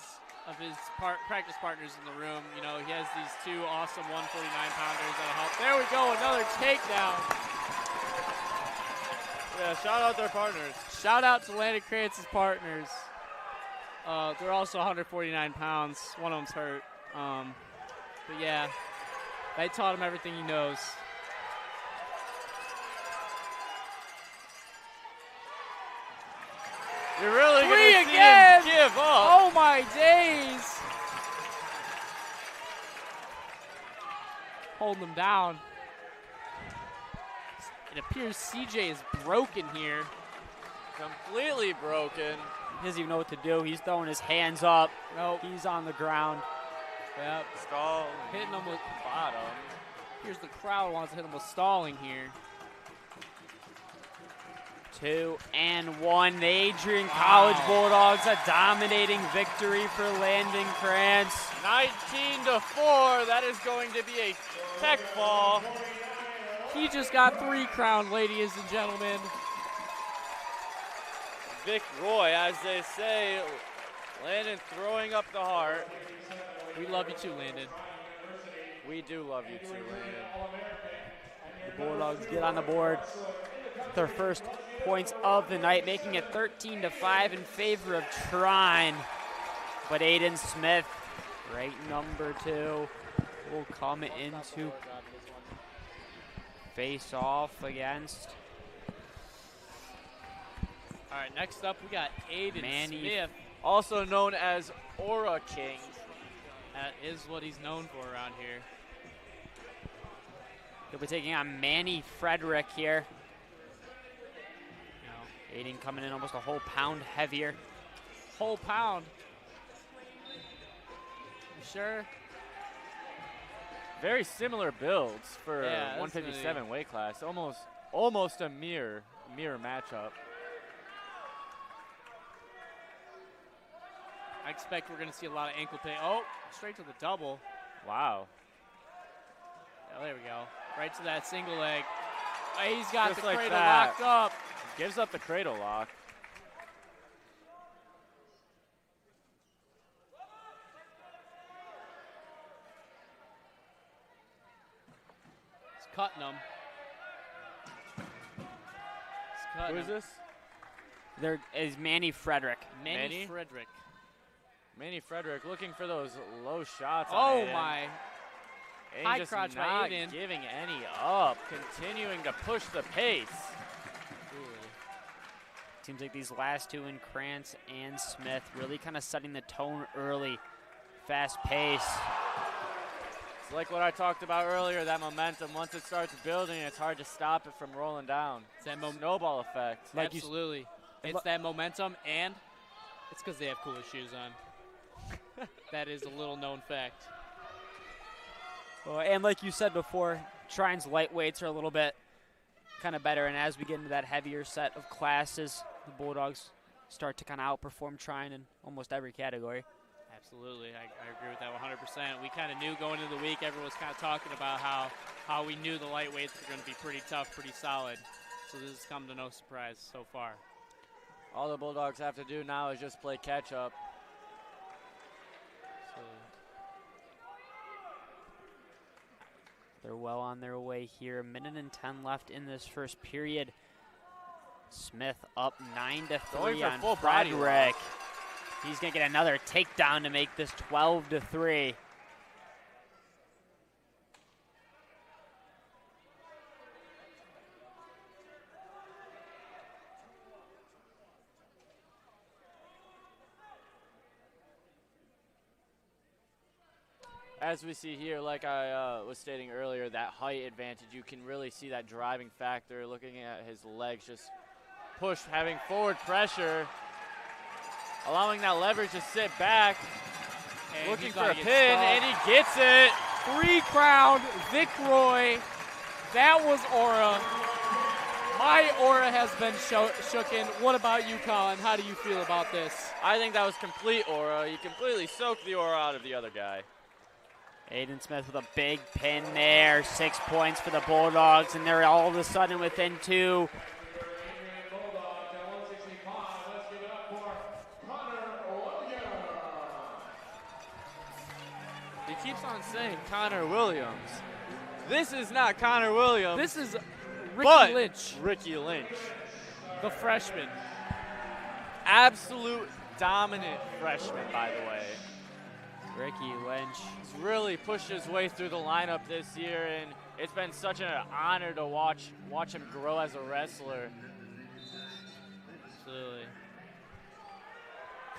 of his practice partners in the room. You know, he has these 2 awesome 149-pounders that'll help. There we go, another takedown. Yeah, shout out their partners. Shout out to Landon Krantz's partners. They're also 149 pounds. One of them's hurt. But yeah, they taught him everything he knows. You're really going to see again! him give up. Oh my days! Holding them down. It appears CJ is broken here. Completely broken. He doesn't even know what to do. He's throwing his hands up. Nope. He's on the ground. Yep. Stall. Hitting him with bottom. Here's the crowd wants to hit him with stalling here. 2 and 1. The Adrian College Bulldogs, a dominating victory for Landon Krantz. 19-4. That is going to be a tech fall. He just got 3 crowned, ladies and gentlemen. Vic Roy, as they say. Landon throwing up the heart. We love you too, Landon. We do love you too, Landon. The Bulldogs get on the board. Their first points of the night, making it 13-5 in favor of Trine. But Aiden Smith, right number 2, will come into face off against. All right, next up we got Aiden Smith. Also known as Aura King. That is what he's known for around here. He'll be taking on Manny Frederick here. Aiden coming in almost a whole pound heavier. Whole pound? You sure? Very similar builds for 157 really weight class. Almost a mirror matchup. I expect we're going to see a lot of ankle pay. Oh, straight to the double. Wow. Yeah, there we go. Right to that single leg. Oh, he's got Just the like cradle that. locked up. Gives up the cradle lock. He's cutting him. Who is this? There is Manny Frederick. Manny Frederick. Manny Frederick looking for those low shots. Oh on Aiden. my. Aiden High just crotch by not Aiden. giving any up. Continuing to push the pace. Seems like these last 2 in Krantz and Smith really kind of setting the tone early. Fast pace. It's like what I talked about earlier, that momentum. Once it starts building, it's hard to stop it from rolling down. It's that snowball effect. Absolutely. It's that momentum, and it's because they have cooler shoes on. That is a little known fact. Well, and like you said before, Trine's lightweights are a little bit kind of better, and as we get into that heavier set of classes, the Bulldogs start to kind of outperform Trine in almost every category. Absolutely. I agree with that 100%. We kind of knew going into the week, everyone was kind of talking about how we knew the lightweights were going to be pretty tough, pretty solid. So this has come to no surprise so far. All the Bulldogs have to do now is just play catch up. They're well on their way here. 1:10 left in this first period. Smith up 9-3 on Frederick. He's going to get another takedown to make this 12-3. As we see here, like I was stating earlier, that height advantage, you can really see that driving factor. Looking at his legs, just push, having forward pressure, allowing that leverage to sit back, and looking for a pin, and he gets it. 3-crown Vic Roy. That was aura. My aura has been shooken. What about you, Colin? How do you feel about this? I think that was complete aura. He completely soaked the aura out of the other guy. Aiden Smith with a big pin there. 6 points for the Bulldogs, and they're all of a sudden within 2. He keeps on saying Connor Williams. This is not Connor Williams. This is Ricky Lynch. Ricky Lynch. The freshman. Absolute dominant freshman, by the way. Ricky Lynch. He's really pushed his way through the lineup this year, and it's been such an honor to watch him grow as a wrestler. Absolutely.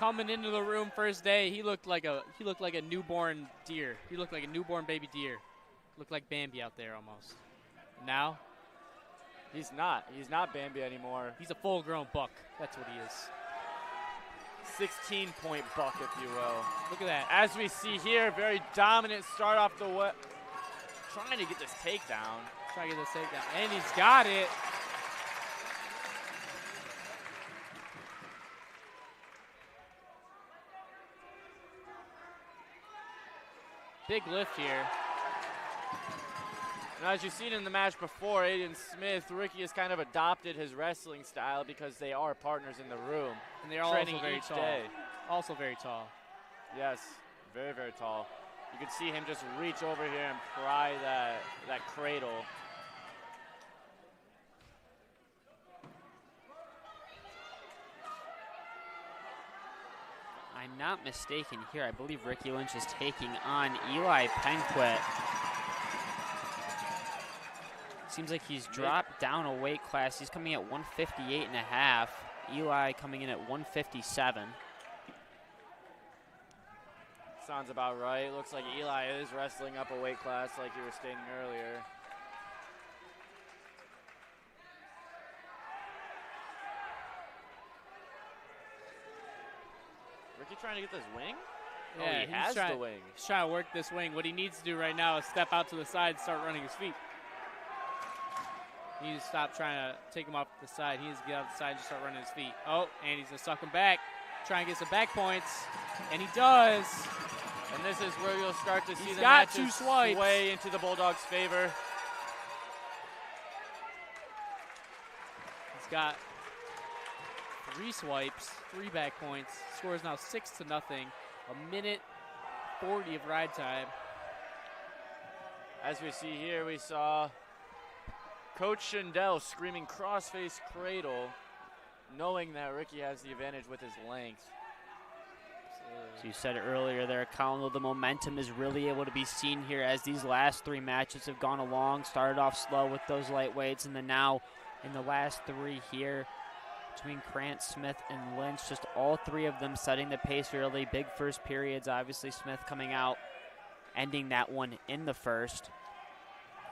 Coming into the room first day, he looked like a newborn deer. He looked like a newborn baby deer. Looked like Bambi out there almost. Now, he's not. He's not Bambi anymore. He's a full-grown buck. That's what he is. 16-point buck, if you will. Look at that. As we see here, very dominant start off the way. Trying to get this takedown. And he's got it. Big lift here. Now, as you've seen in the match before, Aiden Smith, Ricky has kind of adopted his wrestling style because they are partners in the room. And they're also very tall. Day. Also very tall. Yes, very, very tall. You can see him just reach over here and pry that cradle. I'm not mistaken here. I believe Ricky Lynch is taking on Eli Penquit. Seems like he's dropped down a weight class. He's coming at 158.5. Eli coming in at 157. Sounds about right. Looks like Eli is wrestling up a weight class like you were stating earlier. Ricky trying to get this wing? Yeah, he has the wing. He's trying to work this wing. What he needs to do right now is step out to the side and start running his feet. He needs to stop trying to take him off the side. He needs to get out the side and just start running his feet. Oh, and he's going to suck him back. Try and get some back points. And he does. And this is where you'll start to see the got matches 2 swipes. Sway into the Bulldogs' favor. He's got 3 swipes, 3 back points. Score is now 6-0. 1:40 of ride time. As we see here, we saw Coach Schindel screaming crossface cradle, knowing that Ricky has the advantage with his length. So you said it earlier there, Colin, the momentum is really able to be seen here as these last 3 matches have gone along. Started off slow with those lightweights, and then now in the last 3 here between Krantz, Smith, and Lynch, just all 3 of them setting the pace early. Big first periods, obviously Smith coming out, ending that one in the first.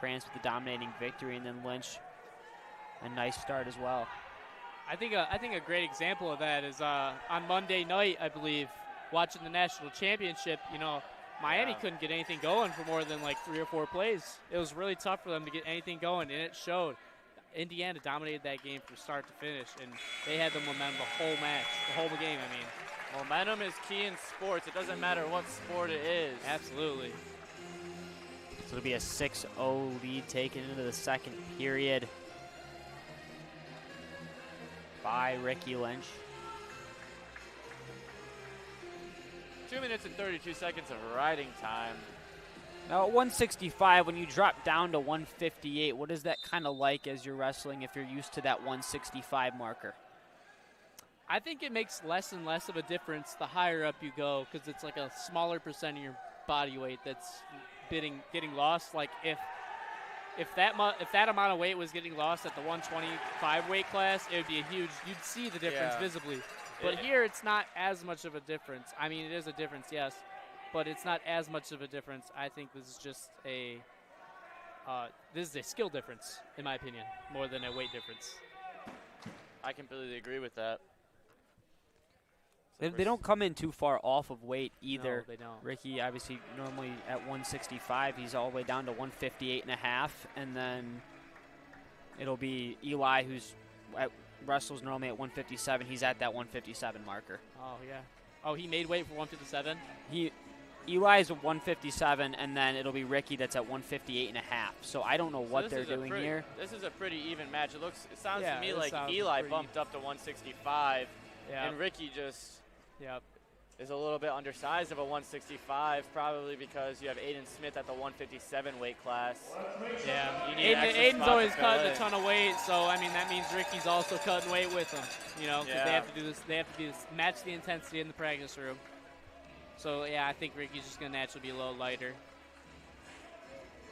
Krantz with the dominating victory, and then Lynch a nice start as well. I think a great example of that is on Monday night, I believe, watching the national championship. You know, Miami couldn't get anything going for more than like 3 or 4 plays. It was really tough for them to get anything going, and it showed. Indiana dominated that game from start to finish, and they had the momentum the whole match, the whole game, I mean. Momentum is key in sports. It doesn't matter what sport it is. Absolutely. So it'll be a 6-0 lead taken into the second period by Ricky Lynch. 2 minutes and 32 seconds of riding time. Now at 165, when you drop down to 158, what is that kind of like as you're wrestling if you're used to that 165 marker? I think it makes less and less of a difference the higher up you go, because it's like a smaller percent of your body weight that's getting lost. Like if that amount of weight was getting lost at the 125 weight class, it would be a huge. You'd see the difference visibly. But here, it's not as much of a difference. I mean, it is a difference, yes, but it's not as much of a difference. I think this is just a skill difference, in my opinion, more than a weight difference. I completely agree with that. They don't come in too far off of weight either. No, they don't. Ricky, obviously, normally at 165, he's all the way down to 158.5, and then it'll be Eli, who's wrestles normally at 157. He's at that 157 marker. Oh, yeah. Oh, he made weight for 157? Eli's at 157, and then it'll be Ricky that's at 158.5. So I don't know what they're doing here. This is a pretty even match. It sounds to me like Eli bumped up to 165, and Ricky just is a little bit undersized of a 165, probably because you have Aiden Smith at the 157 weight class. Yeah, Aiden's always cutting a ton of weight, so I mean that means Ricky's also cutting weight with him. You know, because they have to do this. They have to do this, match the intensity in the practice room. So yeah, I think Ricky's just gonna naturally be a little lighter.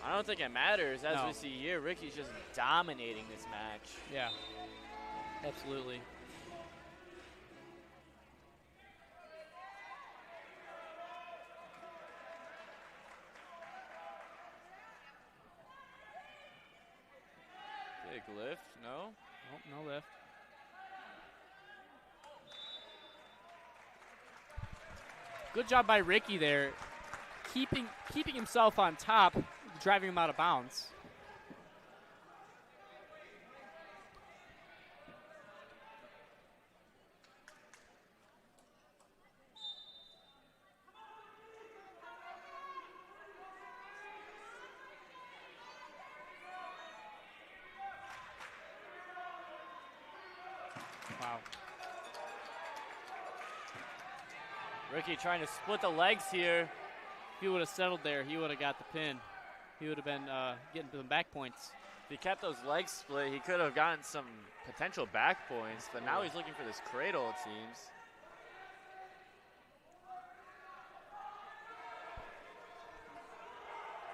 I don't think it matters. As we see here, Ricky's just dominating this match. Yeah, absolutely. Big lift, no? Nope, no lift. Good job by Ricky there, keeping himself on top, driving him out of bounds. Wow. Ricky trying to split the legs here. If he would have settled there, he would have got the pin. He would have been getting some back points. If he kept those legs split, he could have gotten some potential back points, but now he's looking for this cradle, it seems.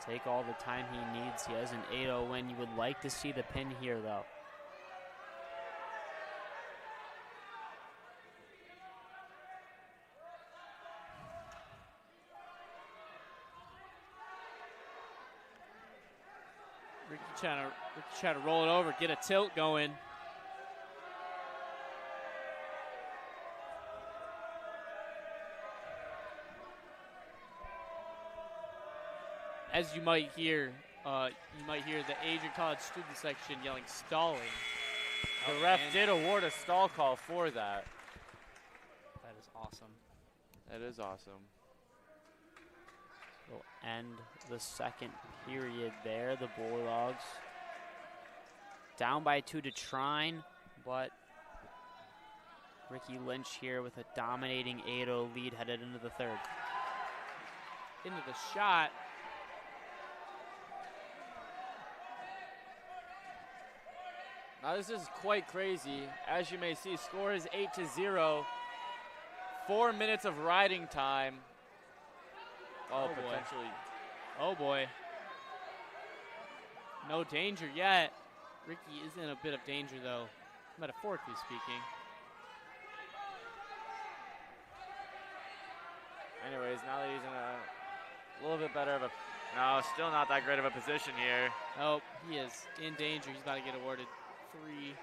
Take all the time he needs. He has an 8-0 win. You would like to see the pin here, though. Ricky trying to roll it over, get a tilt going. As you might hear the Adrian College student section yelling stalling. The ref did award a stall call for that. That is awesome. That is awesome. We'll end the second period there. The Bulldogs down by 2 to Trine, but Ricky Lynch here with a dominating 8-0 lead headed into the third. Into the shot. Now this is quite crazy. As you may see, score is 8-0. 4 minutes of riding time. Oh, potentially. Oh boy. No danger yet. Ricky is in a bit of danger though, metaphorically speaking. Anyways, now that he's in a little bit better of a, no, still not that great of a position here. Oh, he is in danger. He's about to get awarded three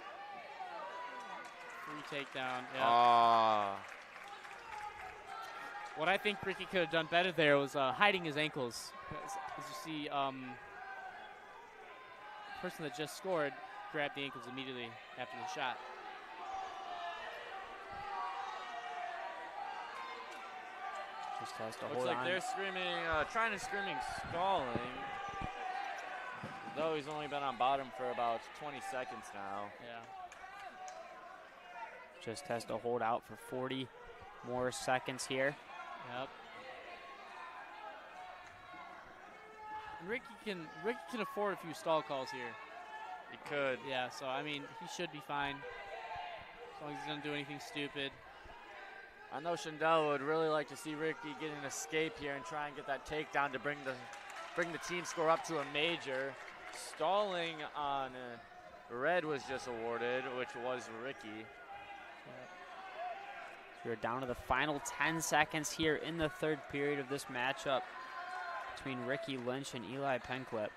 takedown. Yeah. What I think Ricky could have done better there was hiding his ankles. As you see, the person that just scored grabbed the ankles immediately after the shot. Just has to hold Looks like on. they're screaming, Trine is screaming stalling. Though he's only been on bottom for about 20 seconds now. Yeah. Just has to hold out for 40 more seconds here. Yep. Ricky can afford a few stall calls here. He could. Yeah, so I mean, he should be fine as long as he doesn't do anything stupid. I know Shindell would really like to see Ricky get an escape here and try and get that takedown to bring the team score up to a major. Stalling on Red was just awarded, which was Ricky. We're down to the final 10 seconds here in the third period of this matchup between Ricky Lynch and Eli Penquip.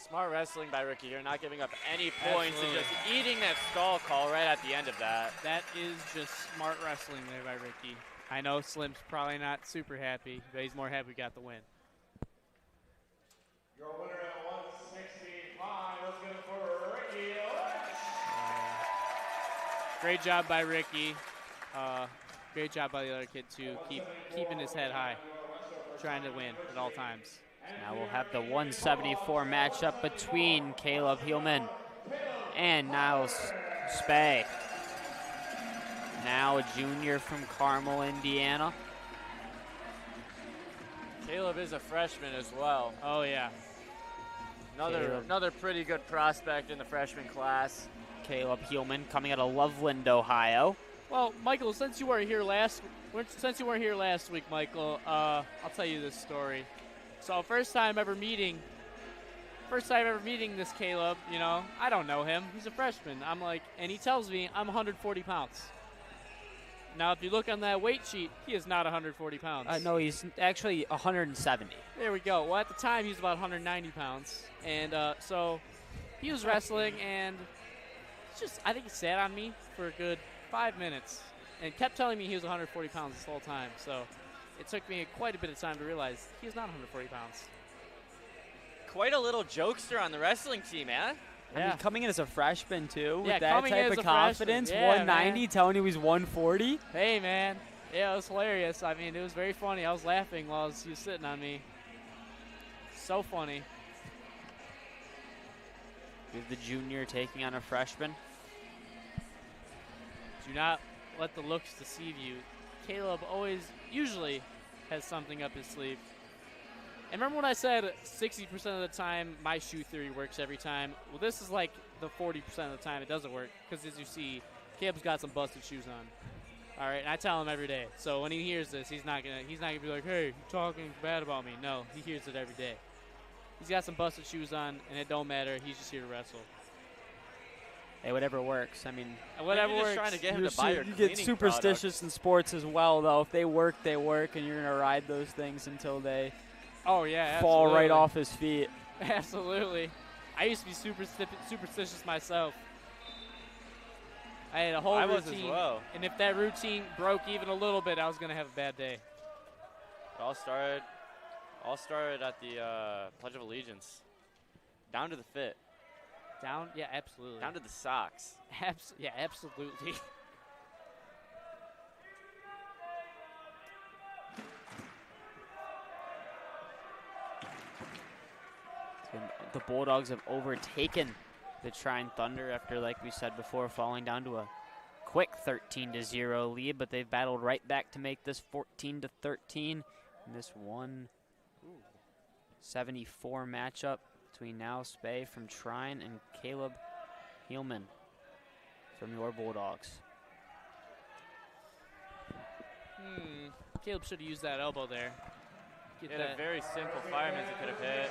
Smart wrestling by Ricky here, not giving up any points and just eating that stall call right at the end of that. That is just smart wrestling there by Ricky. I know Slim's probably not super happy, but he's more happy we got the win. Your winner at 165, let's get it for Ricky Lynch. Great job by Ricky. Great job by the other kid too, keeping his head high, trying to win at all times. Now we'll have the 174 matchup between Caleb Heelman and Niles Spay. Now a junior from Carmel, Indiana. Caleb is a freshman as well. Oh yeah. Another pretty good prospect in the freshman class. Caleb Heelman coming out of Loveland, Ohio. Well, Michael, since you weren't here last week, Michael, I'll tell you this story. So first time ever meeting this Caleb, you know, I don't know him. He's a freshman. I'm like, and he tells me I'm 140 pounds. Now, if you look on that weight sheet, he is not 140 pounds. No, he's actually 170. There we go. Well, at the time, he was about 190 pounds. And so he was wrestling, and I think he sat on me for a good 5 minutes and kept telling me he was 140 pounds this whole time. So it took me quite a bit of time to realize he was not 140 pounds. Quite a little jokester on the wrestling team, man. Yeah. I mean, coming in as a freshman, too, with that coming type as of a confidence, freshman. Yeah, 190, man. telling you he's 140. Hey, man. Yeah, it was hilarious. I mean, it was very funny. I was laughing while he was sitting on me. So funny. We have the junior taking on a freshman. Do not let the looks deceive you. Caleb usually has something up his sleeve. And remember when I said 60% of the time my shoe theory works every time? Well, this is like the 40% of the time it doesn't work, because as you see, Caleb's got some busted shoes on. All right, and I tell him every day. So when he hears this, he's not gonna be like, "Hey, you're talking bad about me." No, he hears it every day. He's got some busted shoes on, and it don't matter. He's just here to wrestle. Hey, whatever works. I mean, whatever Maybe works. just trying to get him to buy your You cleaning get superstitious products. in sports as well, though. If they work, they work, and you're gonna ride those things until they Oh yeah, fall right absolutely. off his feet. Absolutely. I used to be superstitious myself. I had a whole I routine, was as well. and if that routine broke even a little bit, I was gonna have a bad day. It all started at the Pledge of Allegiance. Down to the fit. Down? Yeah, absolutely. Down to the socks. Yeah, absolutely. The Bulldogs have overtaken the Trine Thunder after, like we said before, falling down to a quick 13-0 lead, but they've battled right back to make this 14-13 in this 174 matchup between Niles Spay from Trine and Caleb Heelman from your Bulldogs. Caleb should have used that elbow there. He had a very simple fireman's he could have hit.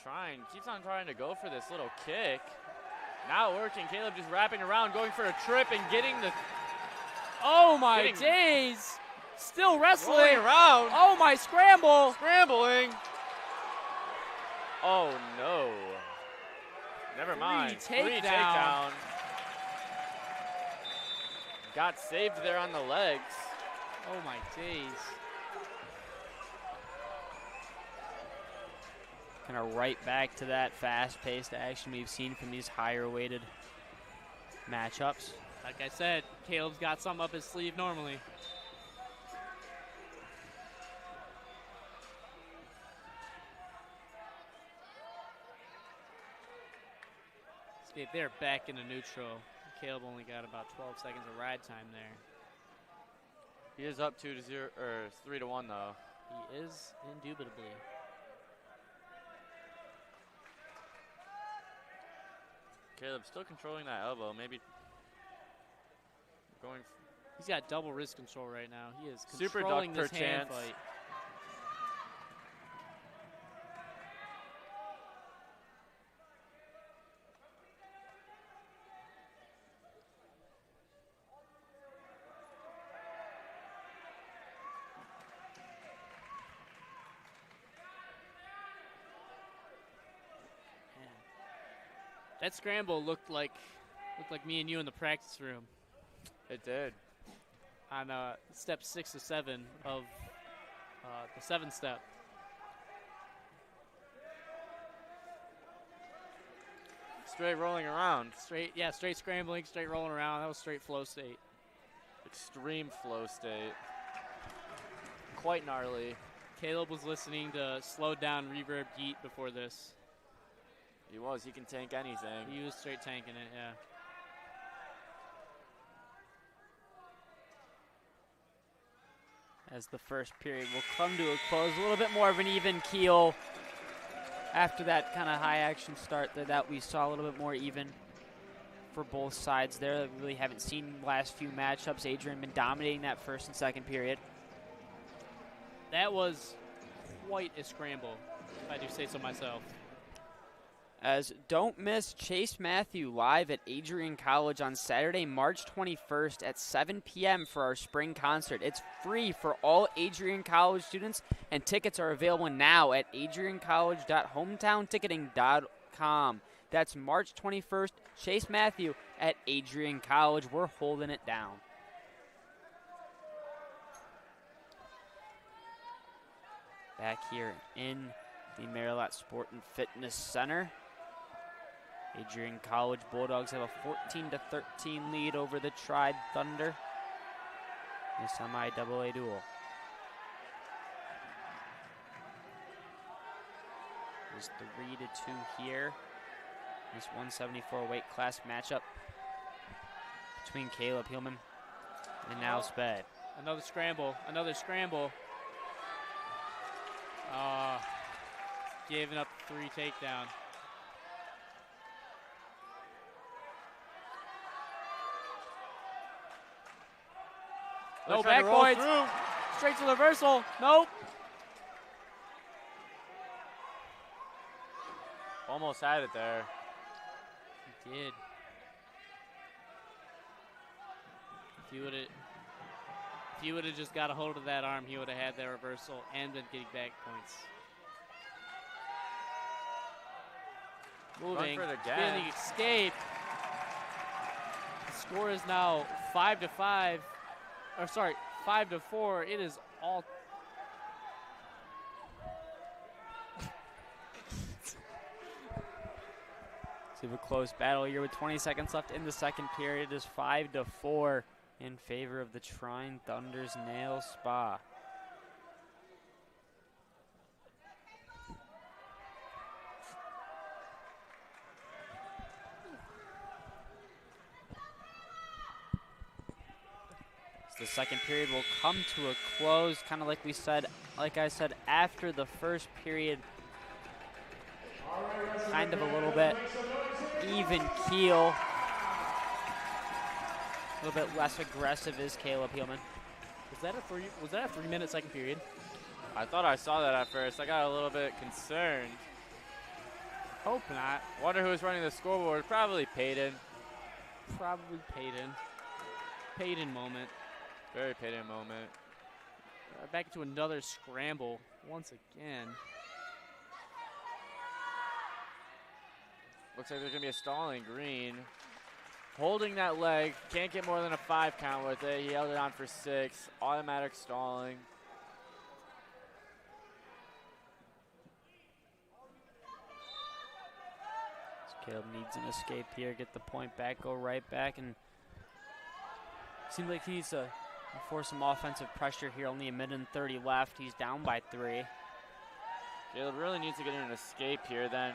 Trine keeps on trying to go for this little kick. Now working, Caleb just wrapping around, going for a trip and getting the... Oh my days! Still wrestling. Rolling around. Oh my scramble! Scrambling. Oh no. Never mind. Free takedown. Got saved there on the legs. Oh my days. Kind of right back to that fast-paced action we've seen from these higher-weighted matchups. Like I said, Caleb's got something up his sleeve normally. They're back into neutral. Caleb only got about 12 seconds of ride time there. He is up 2-0 or 3-1 though. He is indubitably. Caleb still controlling that elbow. Maybe going. He's got double wrist control right now. He is Super controlling duck this per hand chance. fight. That scramble looked like me and you in the practice room. It did. On step 6 to 7 of the 7th step. Straight rolling around. Straight scrambling, straight rolling around. That was straight flow state. Extreme flow state. Quite gnarly. Caleb was listening to slowed down reverb Yeet before this. He was. He can tank anything. He was straight tanking it, yeah. As the first period will come to a close, a little bit more of an even keel after that kind of high action start that we saw, a little bit more even for both sides there. We really haven't seen the last few matchups. Adrian been dominating that first and second period. That was quite a scramble, if I do say so myself. As don't miss Chase Matthew live at Adrian College on Saturday, March 21st at 7 p.m. for our spring concert. It's free for all Adrian College students, and tickets are available now at adriancollege.hometownticketing.com. That's March 21st, Chase Matthew at Adrian College. We're holding it down. Back here in the Maryland Sport and Fitness Center. Adrian College Bulldogs have a 14-13 lead over the Trine Thunder. The semi-AA duel. There's 3-2 here. This 174 weight class matchup between Caleb Hillman and now Sped. Another scramble. Giving up 3 takedown. No back points. Straight to the reversal. Nope. Almost had it there. He did. If he would have just got a hold of that arm, he would have had that reversal and been getting back points. Moving, for the spinning escape. The score is now 5-5. Or sorry, 5-4. It is all. We have a close battle here with 20 seconds left in the second period. It is 5-4 in favor of the Trine Thunder's Nail Spa. The second period will come to a close, kind of like I said, after the first period. Kind of a little bit even keel. A little bit less aggressive is Caleb Hillman. Was that a 3-minute second period? I thought I saw that at first. I got a little bit concerned. Hope not. Wonder who was running the scoreboard. Probably Peyton. Peyton moment. Very Peyton moment. Back into another scramble once again. Looks like there's going to be a stalling green. Holding that leg. Can't get more than a 5 count with it. He held it on for 6. Automatic stalling. So Caleb needs an escape here. Get the point back. Go right back. And seems like he needs to force some offensive pressure here. Only a minute and 30 left. He's down by 3. Caleb really needs to get an escape here. Then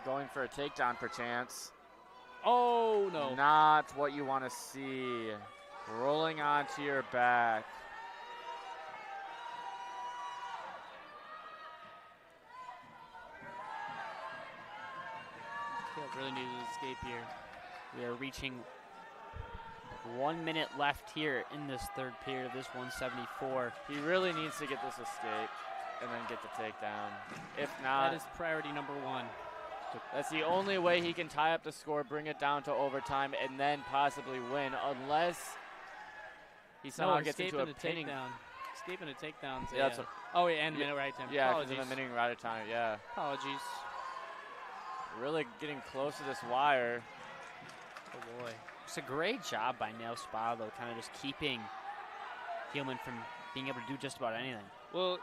going for a takedown perchance. Oh, no. Not what you want to see. Rolling onto your back. Caleb really needed to escape here. We are reaching 1 minute left here in this third period of this 174. He really needs to get this escape and then get the takedown. If not, that is priority number 1. That's the only way he can tie up the score, bring it down to overtime, and then possibly win, unless he somehow gets into a pinning. Escaping a takedown. Yeah, and minute right time. Yeah, Apologies. because of a minute right time, yeah. Apologies. Really getting close to this wire. Oh, boy. It's a great job by Nail Spa, though, kind of just keeping Hillman from being able to do just about anything. Well,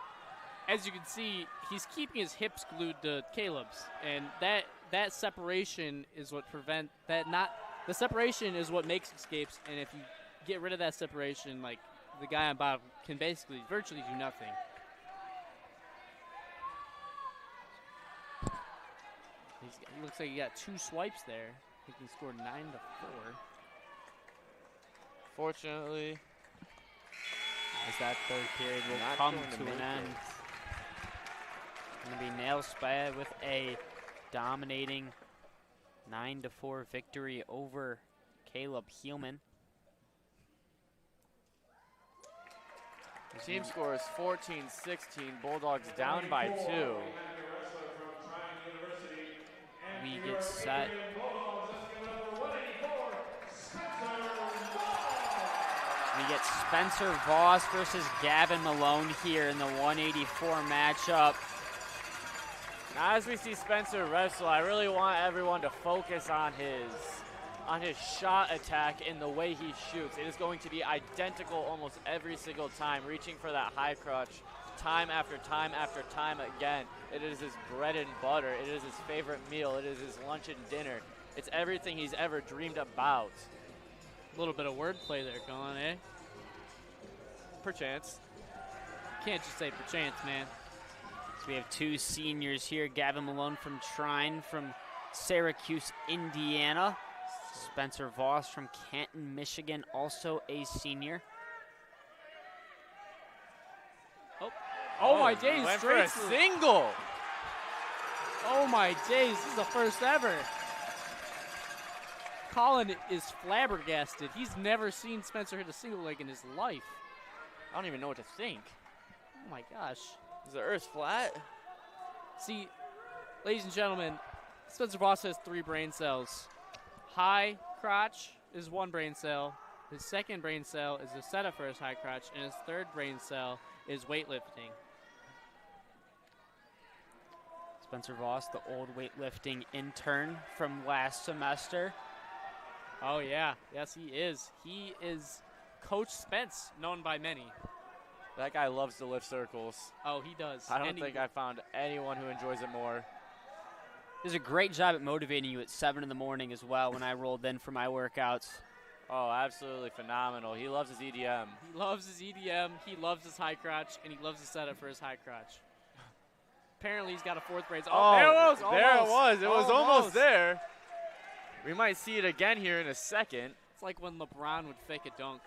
as you can see, he's keeping his hips glued to Caleb's, and that separation is what the separation is what makes escapes, and if you get rid of that separation, like the guy on bottom can basically virtually do nothing. He looks like he got 2 swipes there. He can score 9-4. Fortunately, as that third period will come to an end. Going to be Nail Spa with a dominating 9-4 victory over Caleb Hillman. The team score is 14-16. Bulldogs down by 2. We get set. We get Spencer Voss versus Gavin Malone here in the 184 matchup. Now, as we see Spencer wrestle, I really want everyone to focus on his shot attack and the way he shoots. It is going to be identical almost every single time, reaching for that high crotch time after time after time again. It is his bread and butter. It is his favorite meal. It is his lunch and dinner. It's everything he's ever dreamed about. A little bit of wordplay there, Colin, eh? Perchance. Can't just say perchance, man. So we have 2 seniors here. Gavin Malone from Trine from Syracuse, Indiana. Spencer Voss from Canton, Michigan, also a senior. Oh my days, went straight for a single. Oh my days, this is the first ever. Colin is flabbergasted. He's never seen Spencer hit a single leg in his life. I don't even know what to think. Oh my gosh. Is the earth flat? See, ladies and gentlemen, Spencer Voss has 3 brain cells. High crotch is 1 brain cell. His second brain cell is a setup for his high crotch, and his third brain cell is weightlifting. Spencer Voss, the old weightlifting intern from last semester. Oh yeah, yes he is. He is Coach Spence, known by many. That guy loves to lift circles. Oh, he does. I don't think I found anyone who enjoys it more. Does a great job at motivating you at 7 in the morning as well when I rolled in for my workouts. Oh, absolutely phenomenal. He loves his EDM. He loves his EDM, he loves his high crotch, and he loves the setup for his high crotch. Apparently he's got a 4th brain cell. Oh, there it was. There it was. It was almost Almost. there. We might see it again here in a second. It's like when LeBron would fake a dunk.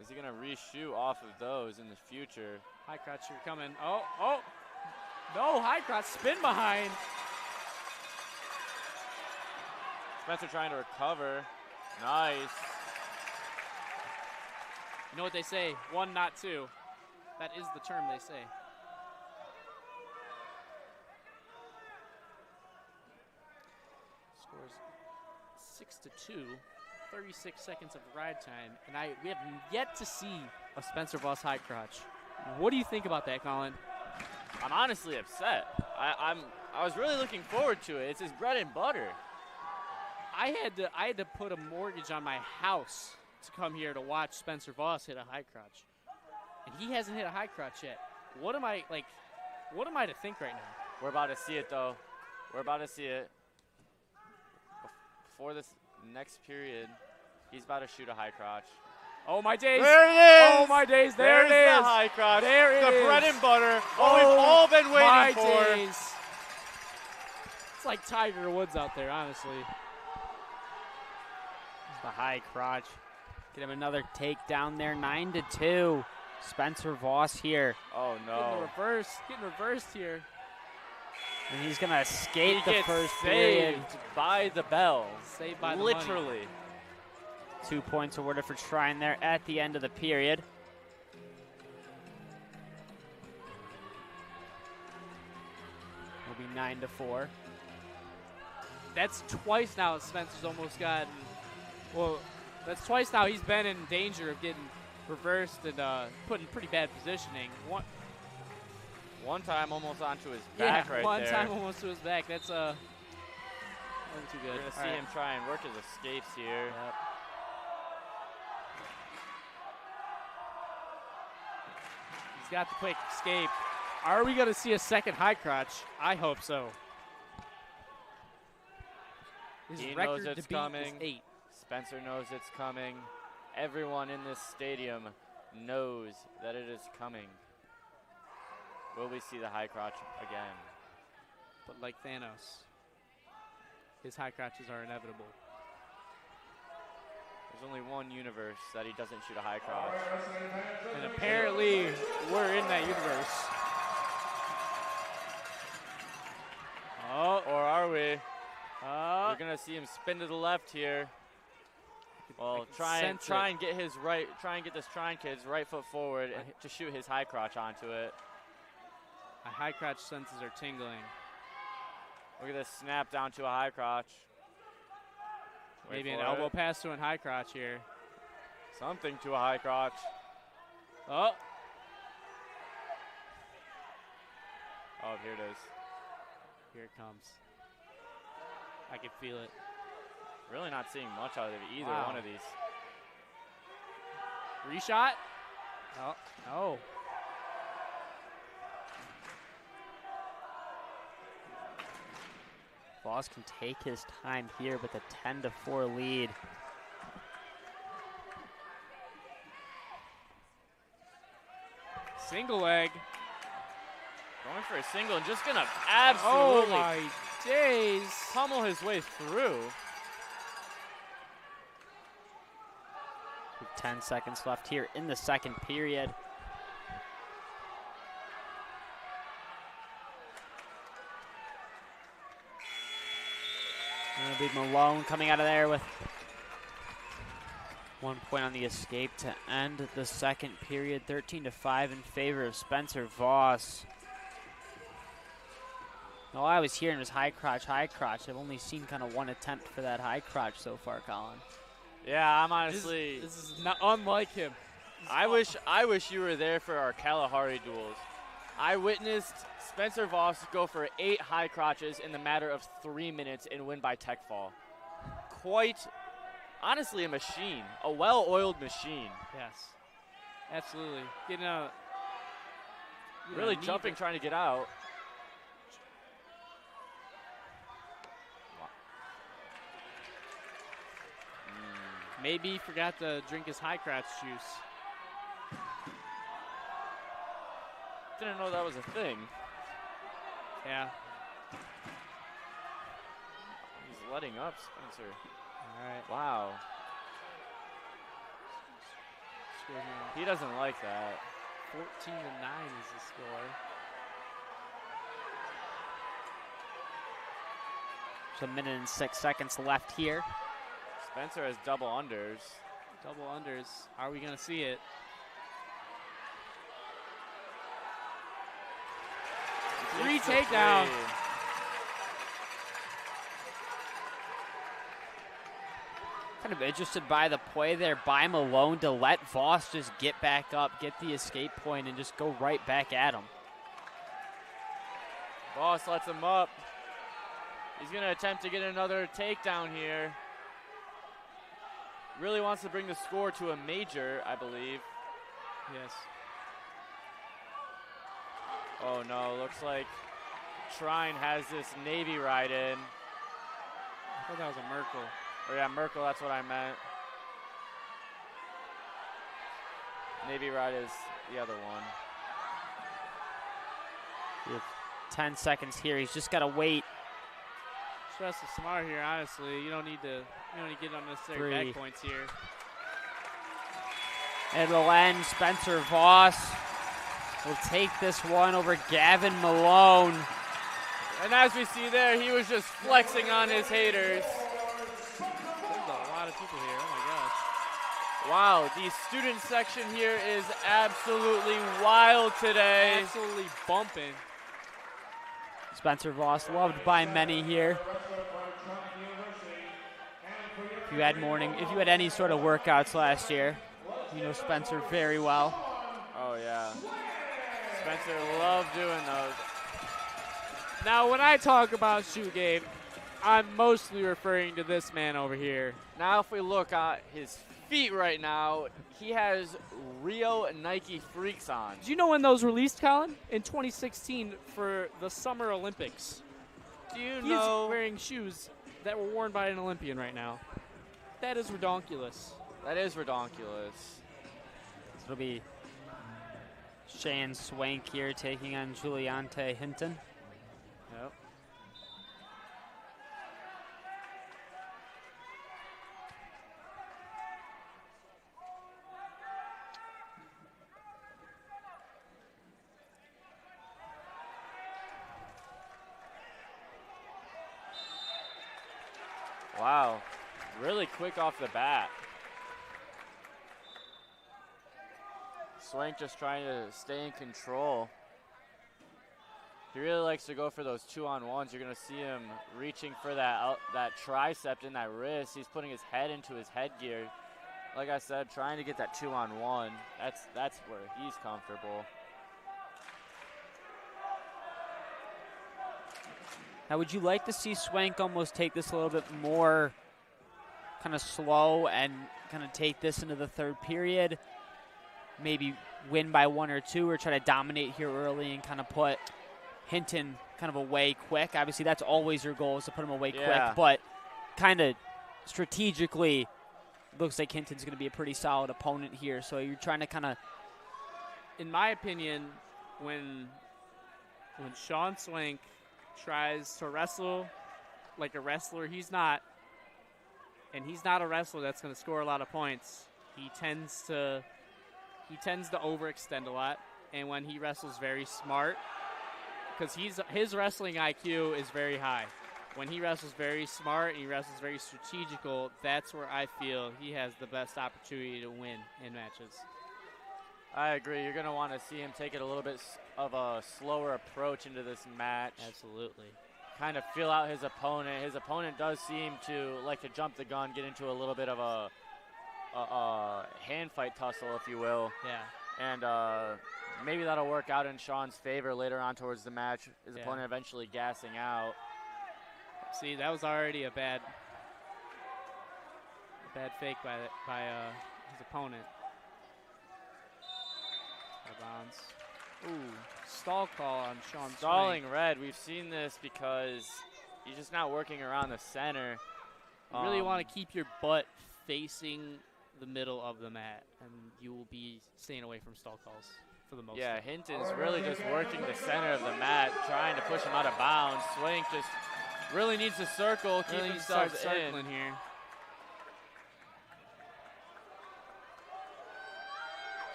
Is he going to reshoot off of those in the future? High crotch, you're coming. Oh. No, high crotch, spin behind. Spencer trying to recover. Nice. You know what they say, 1, not 2. That is the term they say. Scores 6-2, 36 seconds of ride time, and we have yet to see a Spencer Voss high crotch. What do you think about that, Colin? I'm honestly upset. I was really looking forward to it. It's his bread and butter. I had to put a mortgage on my house to come here to watch Spencer Voss hit a high crotch, and he hasn't hit a high crotch yet. What am I to think right now? We're about to see it, though. We're about to see it. Before this next period, he's about to shoot a high crotch. Oh, my days. There it is. Oh, my days. There it There's is. the high crotch. There it the is. bread and butter. Oh, we've all been waiting for. My days. It's like Tiger Woods out there, honestly. The high crotch. Get him another takedown there, 9-2. Spencer Voss here. Oh, no. Getting reversed here. And he's going to escape He the gets first saved period. by the bell. Saved by the Literally. money. 2 points awarded for Trine there at the end of the period. It'll be 9-4. That's twice now Spencer's almost gotten, well, that's twice now he's been in danger of getting reversed and put in pretty bad positioning. One time almost onto his back right there. One time almost to his back. That's wasn't too good. We're going to see him try and work his escapes here. Yep. He's got the quick escape. Are we going to see a second high crotch? I hope so. His He record knows it's to beat coming. is 8. Spencer knows it's coming. Everyone in this stadium knows that it is coming. Will we see the high crotch again? But like Thanos, his high crotches are inevitable. There's only one universe that he doesn't shoot a high crotch. And apparently, we're in that universe. Oh, or are we? We're gonna see him spin to the left here. Well, try and get his right. Try and get this Trine kid's right foot forward and to shoot his high crotch onto it. My high crotch senses are tingling. Look at this snap down to a high crotch. Maybe an elbow pass to a high crotch here. Something to a high crotch. Oh. Oh, here it is. Here it comes. I can feel it. Really not seeing much out of either one of these. Reshot? Oh, no. Voss can take his time here with a 10-4 lead. Single leg. Going for a single and just gonna absolutely Oh my days. pummel his way through. With 10 seconds left here in the second period. And it'll be Malone coming out of there with 1 point on the escape to end the second period. 13-5 in favor of Spencer Voss. All I was hearing was high crotch, high crotch. I've only seen kind of one attempt for that high crotch so far, Colin. Yeah, I'm honestly. This is not unlike him. I wish you were there for our Kalahari duels. I witnessed Spencer Voss go for 8 high crotches in the matter of 3 minutes and win by tech fall. Quite, honestly, a machine, a well-oiled machine. Yes, absolutely. Getting a really jumping, trying to get out. Maybe he forgot to drink his high crotch juice. Didn't know that was a thing. Yeah. He's letting up, Spencer. All right. Wow. He doesn't like that. 14-9 is the score. There's 1 minute and 6 seconds left here. Spencer has double unders. Double unders. Are we going to see it? Three takedown. Kind of interested by the play there by Malone to let Voss just get back up, get the escape point, and just go right back at him. Voss lets him up. He's going to attempt to get another takedown here. Really wants to bring the score to a major, I believe. Yes. Oh no, looks like Trine has this Navy ride in. I thought that was a Merkel. Oh yeah, Merkel, that's what I meant. maybe right as the other one. You have 10 seconds here. He's just got to wait. Stress is smart here, honestly. You don't need to get unnecessary back points here. And the end, Spencer Voss will take this one over Gavin Malone. And as we see there, he was just flexing on his haters. There's a lot of people here. Oh my gosh. Wow, the student section here is absolutely wild today. Absolutely bumping. Spencer Voss, loved by many here. If you had any sort of workouts last year, you know Spencer very well. Oh yeah, Spencer loved doing those. Now, when I talk about shoe game, I'm mostly referring to this man over here. Now, if we look at his feet right now, he has Rio Nike Freaks on. Do you know when those released, Colin? In 2016 for the Summer Olympics. Do you He's know? wearing shoes that were worn by an Olympian right now. That is redonkulous. That is redonkulous. It'll be Shane Swank here taking on Juliante Hinton. Yep. Wow, really quick off the bat. Swank just trying to stay in control. He really likes to go for those 2-on-1s. You're going to see him reaching for that tricep in that wrist. He's putting his head into his headgear. Like I said, trying to get that 2-on-1. That's where he's comfortable. Now, would you like to see Swank almost take this a little bit more kind of slow and kind of take this into the third period? Maybe win by 1 or 2 or try to dominate here early and kind of put Hinton kind of away quick. Obviously, that's always your goal, is to put him away quick. But kind of strategically, looks like Hinton's going to be a pretty solid opponent here. So you're trying to kind of... In my opinion, when Sean Swank tries to wrestle like a wrestler he's not, and he's not a wrestler that's going to score a lot of points, he tends to overextend a lot. And when he wrestles very smart, because his wrestling IQ is very high. When he wrestles very smart and he wrestles very strategical, that's where I feel he has the best opportunity to win in matches. I agree. You're going to want to see him take it a little bit of a slower approach into this match. Absolutely. Kind of feel out his opponent. His opponent does seem to like to jump the gun, get into a little bit of a hand fight tussle, if you will. Yeah. And maybe that'll work out in Sean's favor later on towards the match. His opponent eventually gassing out. See, that was already a bad fake by his opponent. Bounce. Ooh, stall call on Sean Stalling Swank. red. We've seen this because he's just not working around the center. You really want to keep your butt facing the middle of the mat, and you will be staying away from stall calls for the most part. Yeah, Hinton's really just working the center of the mat, trying to push him out of bounds. Swank just really needs to circle, keep himself circling here.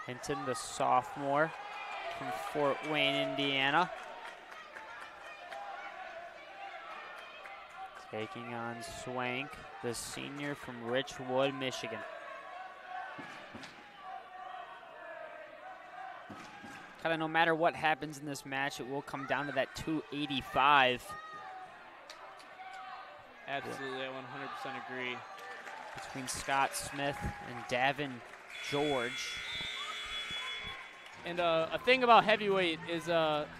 Hinton, the sophomore from Fort Wayne, Indiana. Taking on Swank, the senior from Richwood, Michigan. Kind of no matter what happens in this match, it will come down to that 285. Absolutely, I 100% agree. Between Scott Smith and Davin George. And a thing about heavyweight is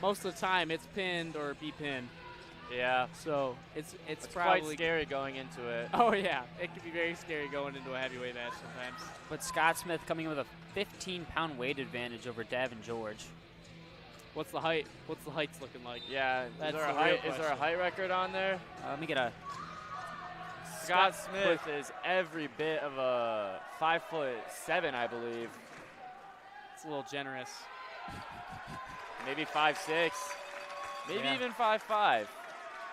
most of the time it's pinned or be pinned. Yeah. So it's probably probably quite scary going into it. Oh yeah, it can be very scary going into a heavyweight match sometimes. But Scott Smith coming in with a 15-pound weight advantage over Davin George. What's the height? What's the heights looking like? Yeah. That's Is there a height record on there? Let me get a Scott Smith is every bit of a 5'7", I believe. It's a little generous. Maybe 5'6", maybe Yeah. even 5'5".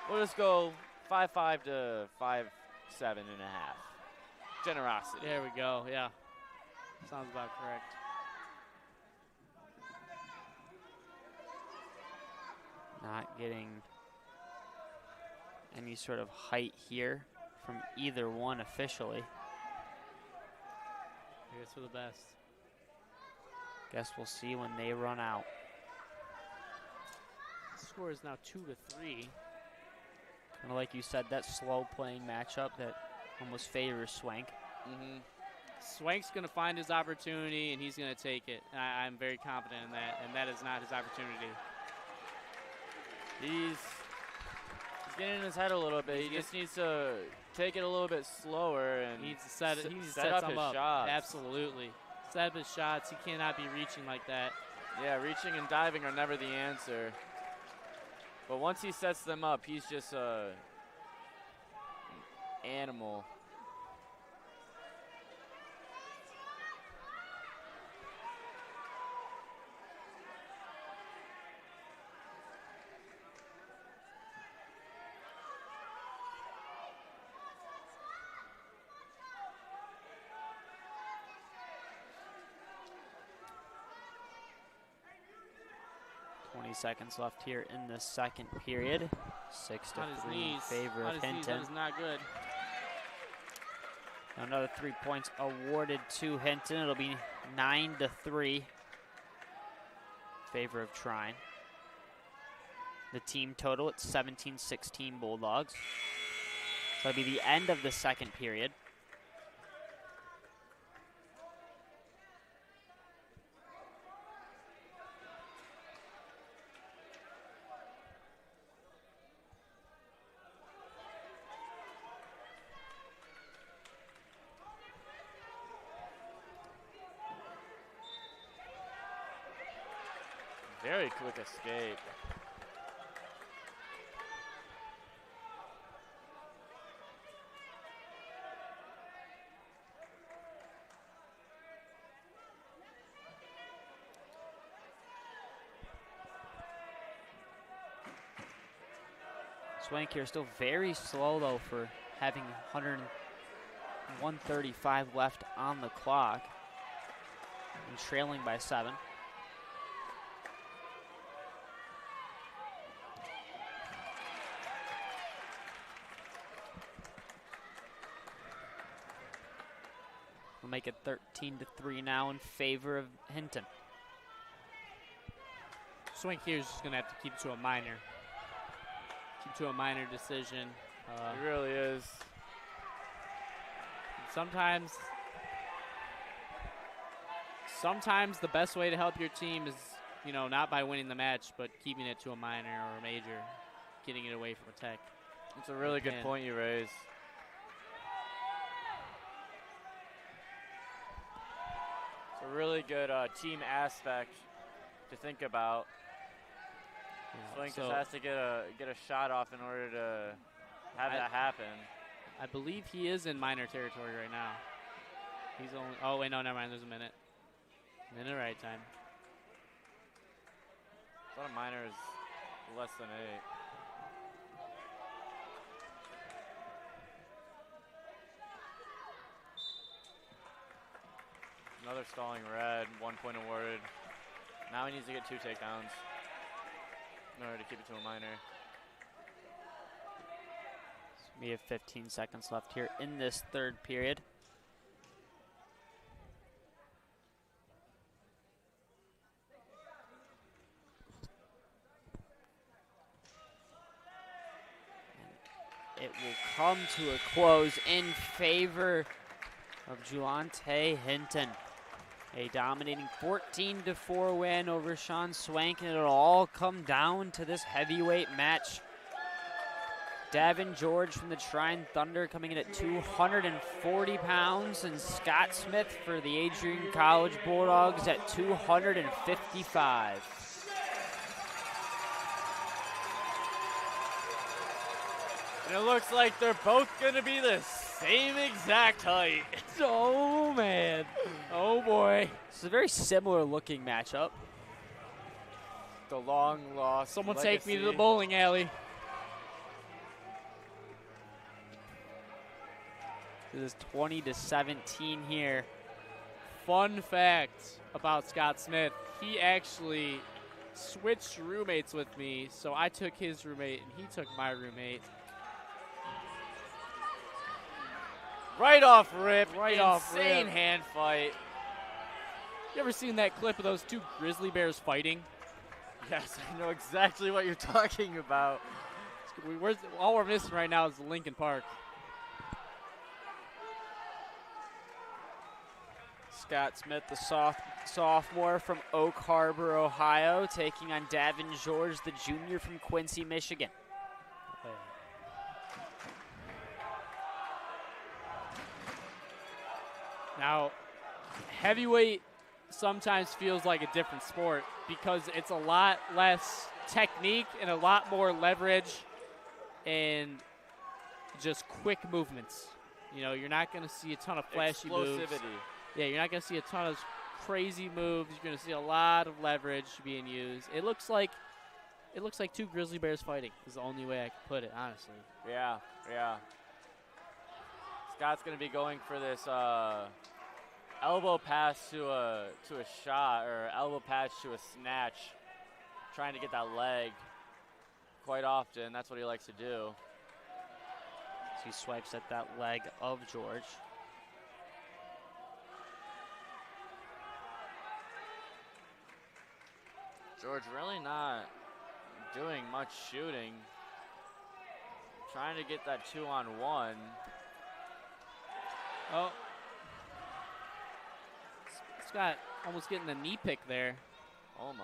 We'll just go 5'5" to 5'7.5". Generosity. There we go. Yeah. Sounds about correct. Not getting any sort of height here from either one officially. Here's for the best. Guess we'll see when they run out. The score is now 2-3. Kind of like you said, that slow playing matchup that almost favors Swank. Swank's going to find his opportunity, and he's going to take it. I'm very confident in that, and that is not his opportunity. He's getting in his head a little bit. He just needs to take it a little bit slower and He needs to set it. He needs to set set up some his up. shots. Absolutely. Set up his shots. He cannot be reaching like that. Yeah, reaching and diving are never the answer. But once he sets them up, he's just an animal. Seconds left here in the second period. 6-3 in favor of Hinton. That is not good. Another 3 points awarded to Hinton. It'll be 9-3 in favor of Trine. The team total at 17-16 Bulldogs. So that'll be the end of the second period. Very quick escape. Swank here still very slow though for having 135 left on the clock and trailing by 7. We'll make it 13-3 now in favor of Hinton. Swank here is just going to have to keep it to a minor. Keep to a minor decision. It really is. Sometimes the best way to help your team is, you know, not by winning the match, but keeping it to a minor or a major, getting it away from a tech. It's a really good point you raise. It's a really good team aspect to think about. Swank just has to get a shot off in order to have that happen. I believe he is in minor territory right now. He's only. Oh wait, no, never mind. There's a minute. Minute right time. I thought a minor is less than 8. Another stalling red, 1 point awarded. Now he needs to get 2 takedowns in order to keep it to a minor. We have 15 seconds left here in this third period. And it will come to a close in favor of Julante Hinton. A dominating 14-4 win over Sean Swank, and it'll all come down to this heavyweight match. Davin George from the Trine Thunder coming in at 240 pounds, and Scott Smith for the Adrian College Bulldogs at 255. And it looks like they're both going to be the Same exact height. Oh, man. Oh, boy. It's a very similar looking matchup. The long lost Someone legacy. take me to the bowling alley. This is 20-17 here. Fun fact about Scott Smith, he actually switched roommates with me, so I took his roommate and he took my roommate. Right off rip. Insane hand fight. You ever seen that clip of those two grizzly bears fighting? Yes, I know exactly what you're talking about. All we're missing right now is Lincoln Park. Scott Smith, the sophomore from Oak Harbor, Ohio, taking on Davin George, the junior from Quincy, Michigan. Now, heavyweight sometimes feels like a different sport because it's a lot less technique and a lot more leverage and just quick movements. You know, you're not going to see a ton of flashy moves. Yeah, you're not going to see a ton of crazy moves. You're going to see a lot of leverage being used. It looks like two grizzly bears fighting is the only way I can put it, honestly. Yeah. Scott's going to be going for this elbow pass to a shot, or elbow pass to a snatch, trying to get that leg quite often. That's what he likes to do. So he swipes at that leg of George. George really not doing much shooting. Trying to get that 2-on-1. Oh. Scott almost getting the knee pick there. Almost.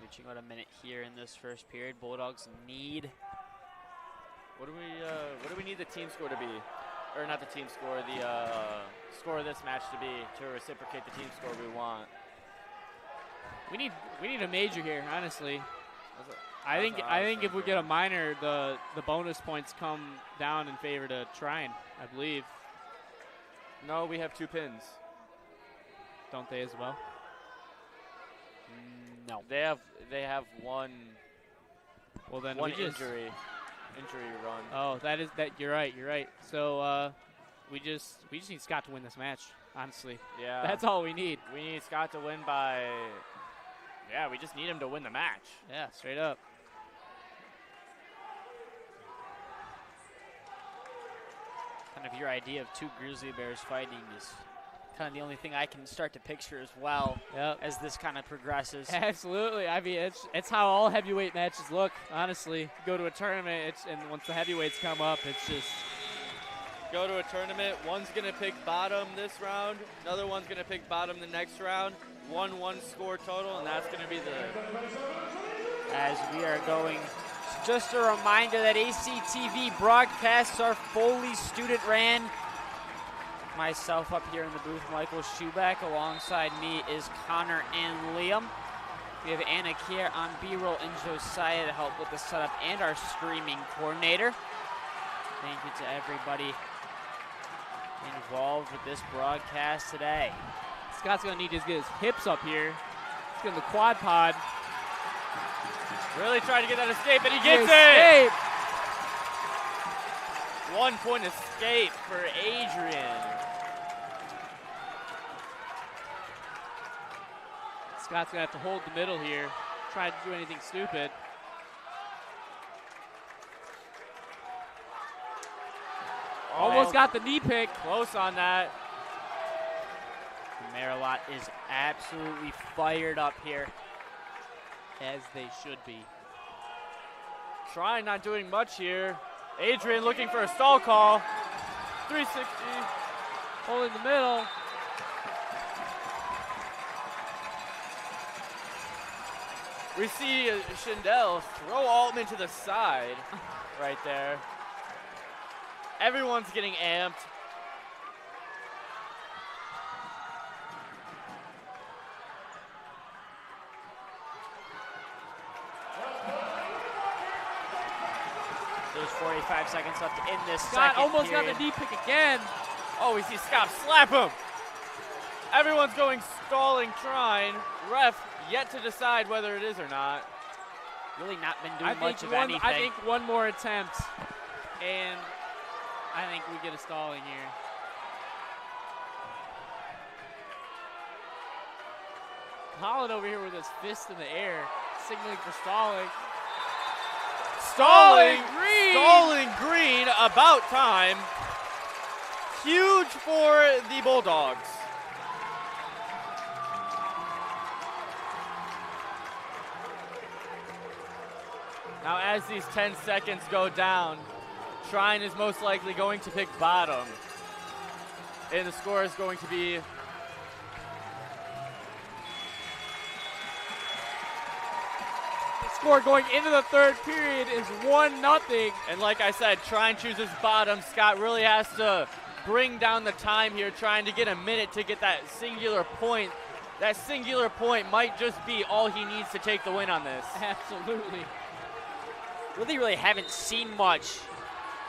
Reaching about a minute here in this first period. Bulldogs need. What do we need the team score to be? Or not the team score, the score of this match to be to reciprocate the team score we want. We need a major here, honestly. I think if we get a minor, the bonus points come down in favor to Trine, I believe. No, we have 2 pins. Don't they as well? No. They have one. Well, then one we just, injury run. Oh, you're right. So we just need Scott to win this match, honestly. Yeah. That's all we need. We need Scott to win by. Yeah, we just need him to win the match. Yeah, straight up. Kind of your idea of two grizzly bears fighting is kind of the only thing I can start to picture as well. Yep. As this kind of progresses. Absolutely. I mean, it's how all heavyweight matches look, honestly. You go to a tournament, and once the heavyweights come up, it's just. Go to a tournament, one's going to pick bottom this round, another one's going to pick bottom the next round, 1-1 score total, and that's going to be the. As we are going. Just a reminder that ACTV broadcasts are fully student ran. Myself up here in the booth, Michael Schuback. Alongside me is Connor and Liam. We have Anna Kier on B-roll and Josiah to help with the setup and our streaming coordinator. Thank you to everybody involved with this broadcast today. Scott's going to need to get his hips up here. He's getting the quad pod. Really trying to get that escape, and he gets it! 1 point escape for Adrian. Scott's going to have to hold the middle here. Try to do anything stupid. Almost got the knee pick. Close on that. Marilot is absolutely fired up here. As they should be. Trine not doing much here. Adrian looking for a stall call. 360. Holding the middle. We see Schindel throw Altman to the side right there. Everyone's getting amped. There's 45 seconds left in this Scott second almost period. got the knee pick again. Oh, we see Scott slap him. Everyone's going stalling Trine. Ref yet to decide whether it is or not. Really not been doing much of anything. I think one more attempt, and I think we get a stalling here. Holland over here with his fist in the air, signaling for stalling. Stalling Green! Stalling Green, about time. Huge for the Bulldogs. Now as these 10 seconds go down, Trine is most likely going to pick bottom. And the score is going to be Score going into the third period is 1-0. And like I said, Trine chooses bottom. Scott really has to bring down the time here, trying to get a minute to get that singular point. That singular point might just be all he needs to take the win on this. Absolutely. Really haven't seen much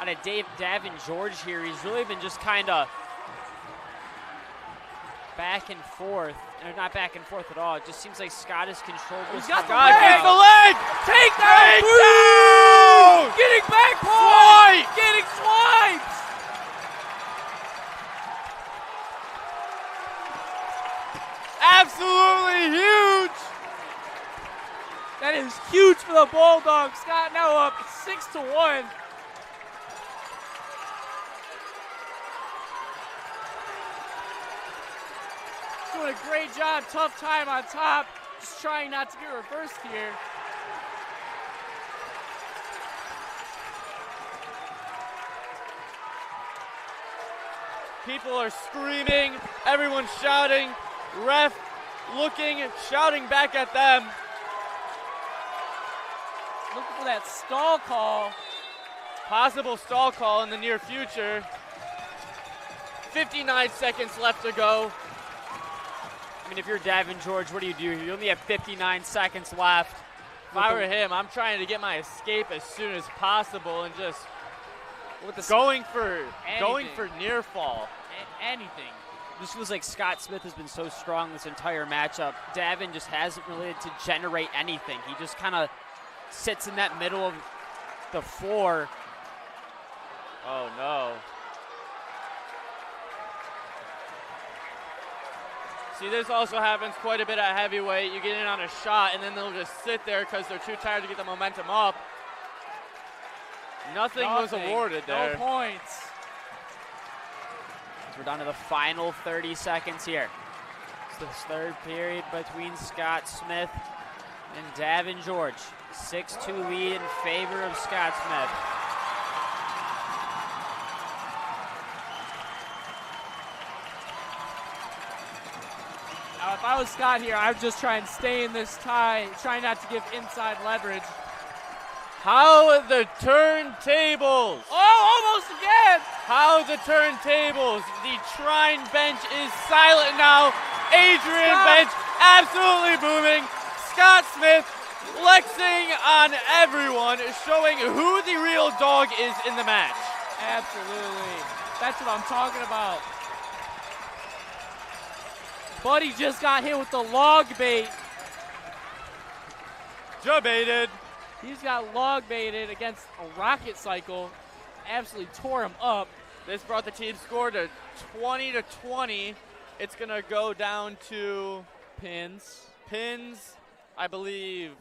out of Davin George here. He's really been just kind of back and forth. Or not back and forth at all. It just seems like Scott has controlled this. He's got the Scott gets the leg! Take that! Down! Getting back Swipe! Getting swiped! Absolutely huge! That is huge for the Bulldogs. Scott now up 6-1. Doing a great job, tough time on top. Just trying not to get reversed here. People are screaming, everyone's shouting, ref looking, shouting back at them. Looking for that stall call. Possible stall call in the near future. 59 seconds left to go. I mean, if you're Davin George, what do? You only have 59 seconds left. If I were him, I'm trying to get my escape as soon as possible and just going for near fall. Anything. This feels like Scott Smith has been so strong this entire matchup. Davin just hasn't really to generate anything. He just kind of sits in that middle of the floor. Oh no. See, this also happens quite a bit at heavyweight. You get in on a shot and then they'll just sit there because they're too tired to get the momentum up. Nothing was awarded there. No points. We're down to the final 30 seconds here. It's this third period between Scott Smith and Davin George. 6-2 lead in favor of Scott Smith. Now, if I was Scott here, I would just try and stay in this tie, try not to give inside leverage. How the turntables. Oh, almost again. How the turntables. The Trine bench is silent now. Adrian bench absolutely booming. Scott Smith flexing on everyone, showing who the real dog is in the match. Absolutely. That's what I'm talking about. Buddy just got hit with the log bait. Jabaited. He's got log baited against a rocket cycle. Absolutely tore him up. This brought the team score to 20-20. It's going to go down to pins. Pins, I believe.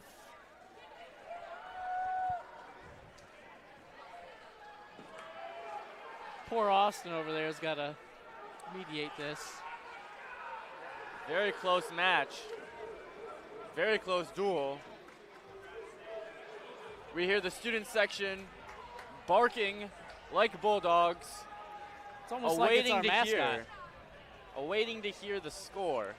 Poor Austin over there has got to mediate this. Very close match. Very close duel. We hear the student section barking like bulldogs. It's almost like it's our mascot. Awaiting to hear the score.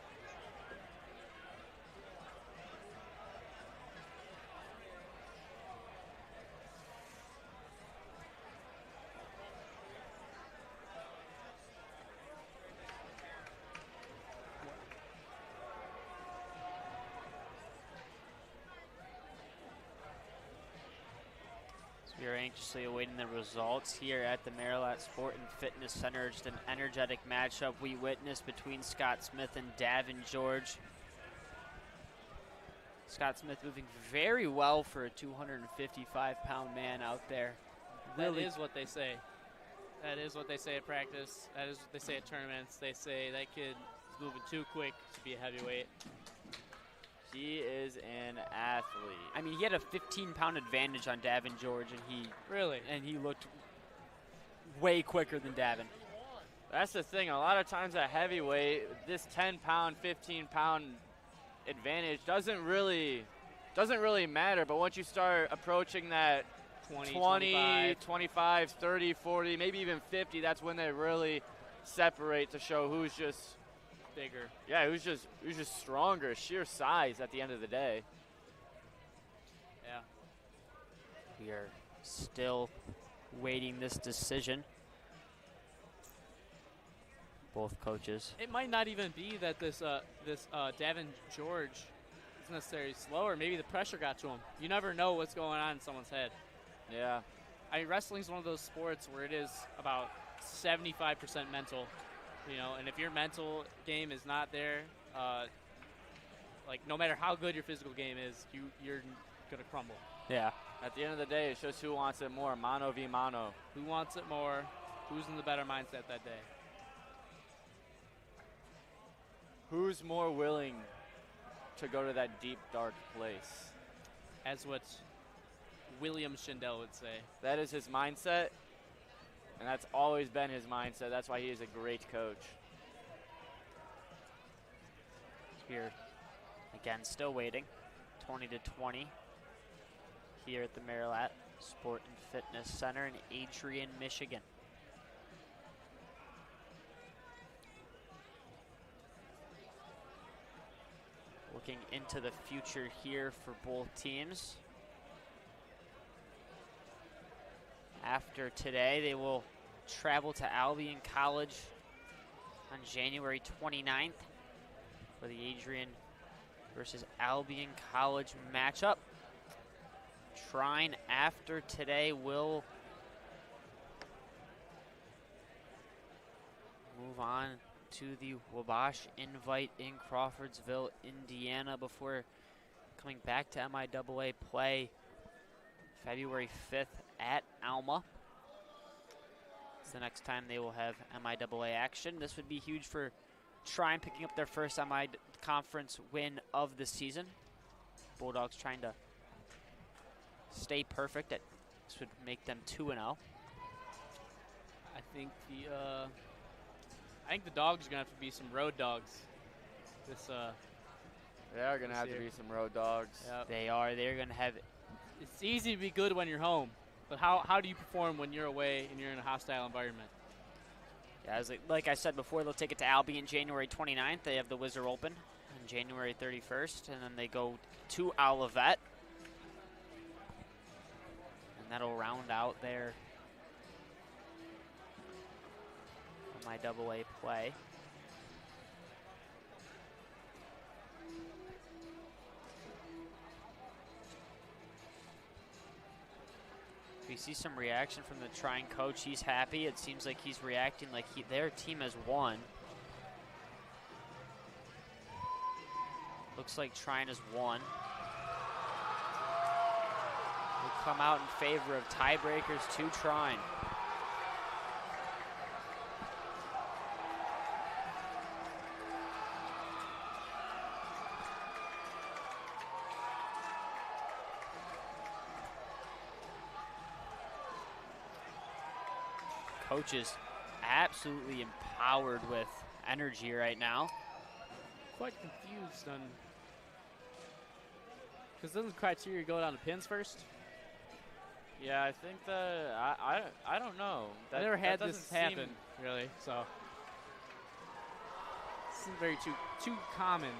We are anxiously awaiting the results here at the Marilat Sport and Fitness Center. Just an energetic matchup we witnessed between Scott Smith and Davin George. Scott Smith moving very well for a 255-pound man out there. Really, that is what they say. That is what they say at practice. That is what they say at tournaments. They say that kid is moving too quick to be a heavyweight. He is an athlete. I mean, he had a 15-pound advantage on Davin George, and he looked way quicker than Davin. That's the thing. A lot of times at heavyweight, this 10-pound, 15-pound advantage doesn't really matter. But once you start approaching that 20, 25, 30, 40, maybe even 50, that's when they really separate to show who's just bigger. Yeah, who's just stronger, sheer size at the end of the day. Yeah. We are still waiting this decision. Both coaches. It might not even be that this Davin George is necessarily slower. Maybe the pressure got to him. You never know what's going on in someone's head. Yeah. I mean, wrestling is one of those sports where it is about 75% mental. You know, and if your mental game is not there, like no matter how good your physical game is, you're gonna crumble. Yeah. At the end of the day, it's just who wants it more, mano v mano. Who wants it more? Who's in the better mindset that day? Who's more willing to go to that deep, dark place? As what William Schindel would say. That is his mindset. And that's always been his mindset. That's why he is a great coach. Here, again, still waiting. 20-20 here at the Marilat Sport and Fitness Center in Adrian, Michigan. Looking into the future here for both teams. After today, they will travel to Albion College on January 29th for the Adrian versus Albion College matchup. Trine, after today, will move on to the Wabash Invite in Crawfordsville, Indiana, before coming back to MIAA play February 5th at Alma. It's the next time they will have MIAA action. This would be huge for Trine, picking up their first MI conference win of the season. Bulldogs trying to stay perfect. This would make them 2-0. I think the Dogs are gonna have to be some road dogs. They are gonna have to be some road dogs. Yep. They are. They're gonna have. It's easy to be good when you're home, but how do you perform when you're away and you're in a hostile environment? Yeah, like I said before, they'll take it to Albion January 29th. They have the Whizzer Open on January 31st, and then they go to Olivet. And that'll round out their MIAA play. We see some reaction from the Trine coach. He's happy. It seems like he's reacting like their team has won. Looks like Trine has won. Will come out in favor of tiebreakers to Trine. Coach is absolutely empowered with energy right now. Quite confused on, because doesn't the criteria go down to pins first? Yeah, I think that I don't know. I never had this happen really, so this isn't very too common.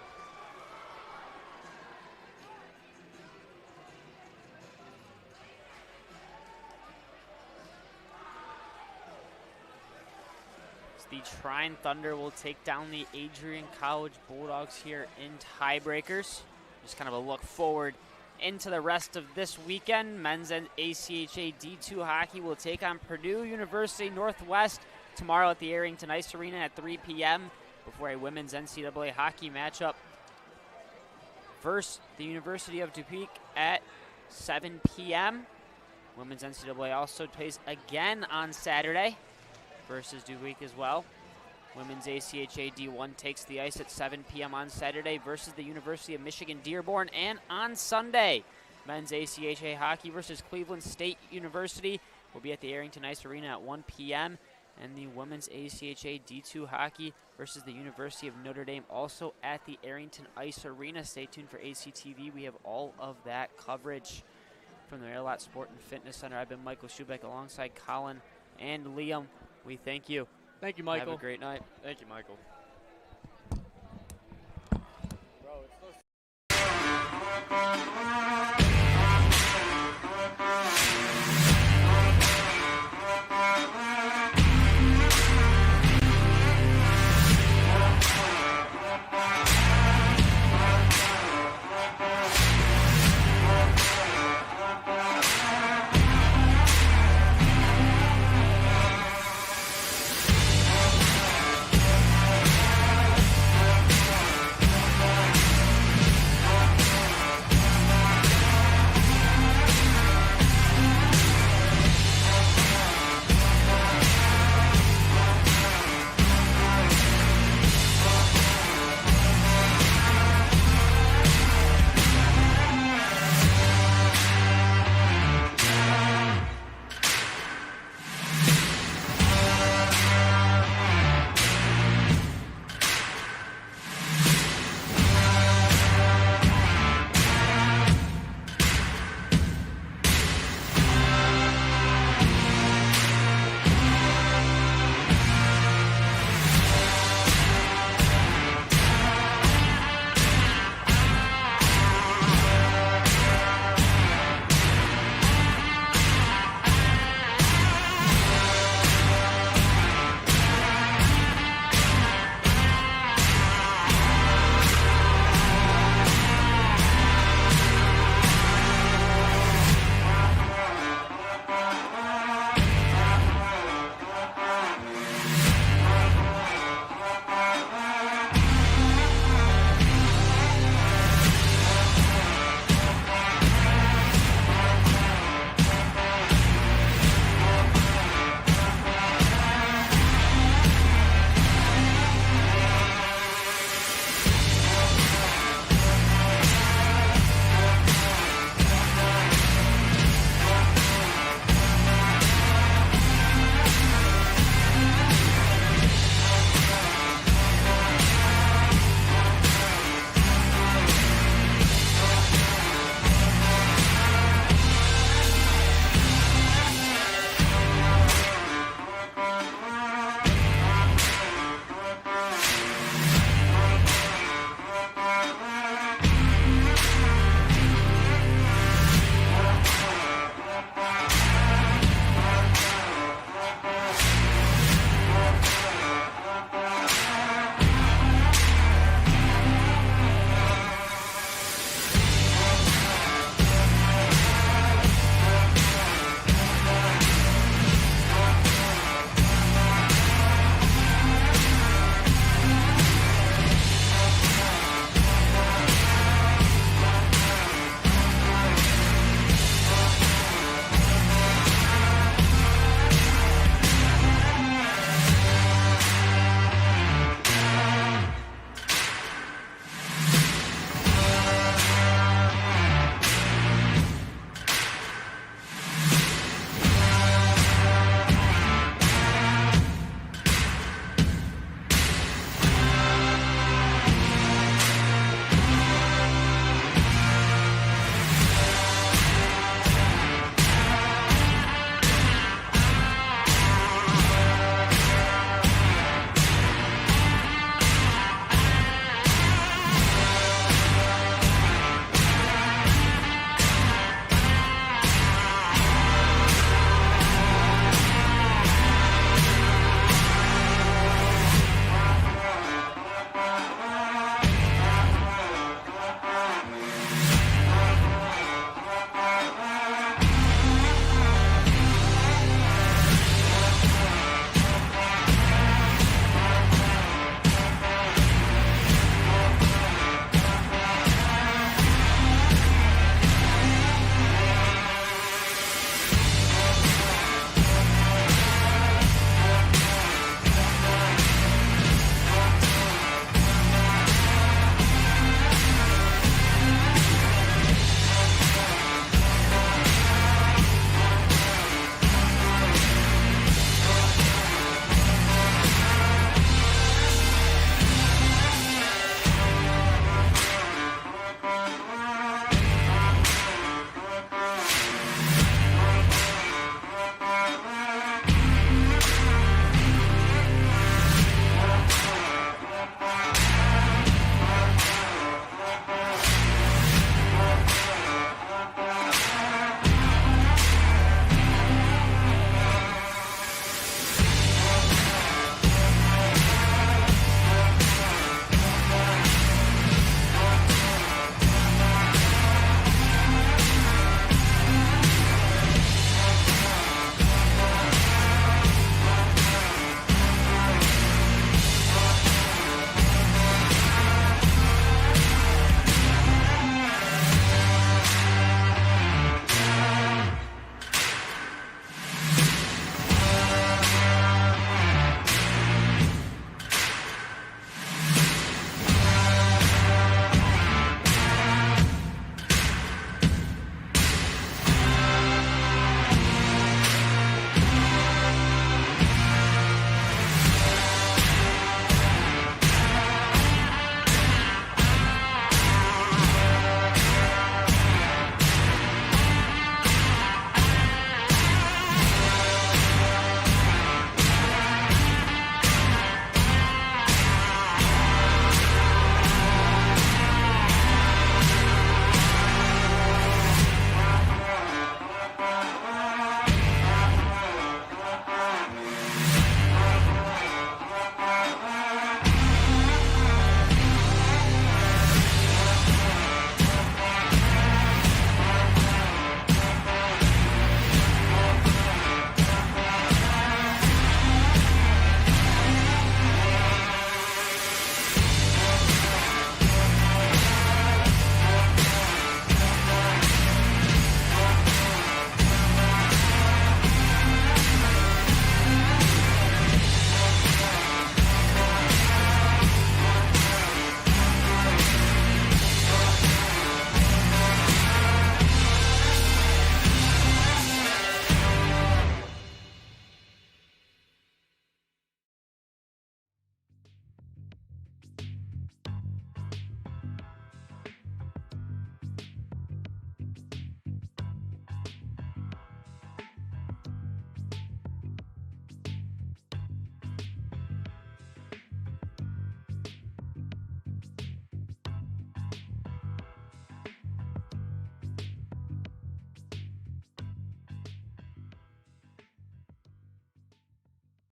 The Trine Thunder will take down the Adrian College Bulldogs here in tiebreakers. Just kind of a look forward into the rest of this weekend, men's and ACHA D2 hockey will take on Purdue University Northwest tomorrow at the Arrington Ice Arena at 3 p.m. before a women's NCAA hockey matchup versus the University of Dubuque at 7 p.m. Women's NCAA also plays again on Saturday versus Dubuque as well. Women's ACHA D1 takes the ice at 7 p.m. on Saturday versus the University of Michigan Dearborn. And on Sunday, men's ACHA hockey versus Cleveland State University will be at the Arrington Ice Arena at 1 p.m. And the women's ACHA D2 hockey versus the University of Notre Dame also at the Arrington Ice Arena. Stay tuned for ACTV. We have all of that coverage from the Airlot Sport and Fitness Center. I've been Michael Schubeck alongside Colin and Liam. We thank you. Thank you, Michael. Have a great night. Thank you, Michael.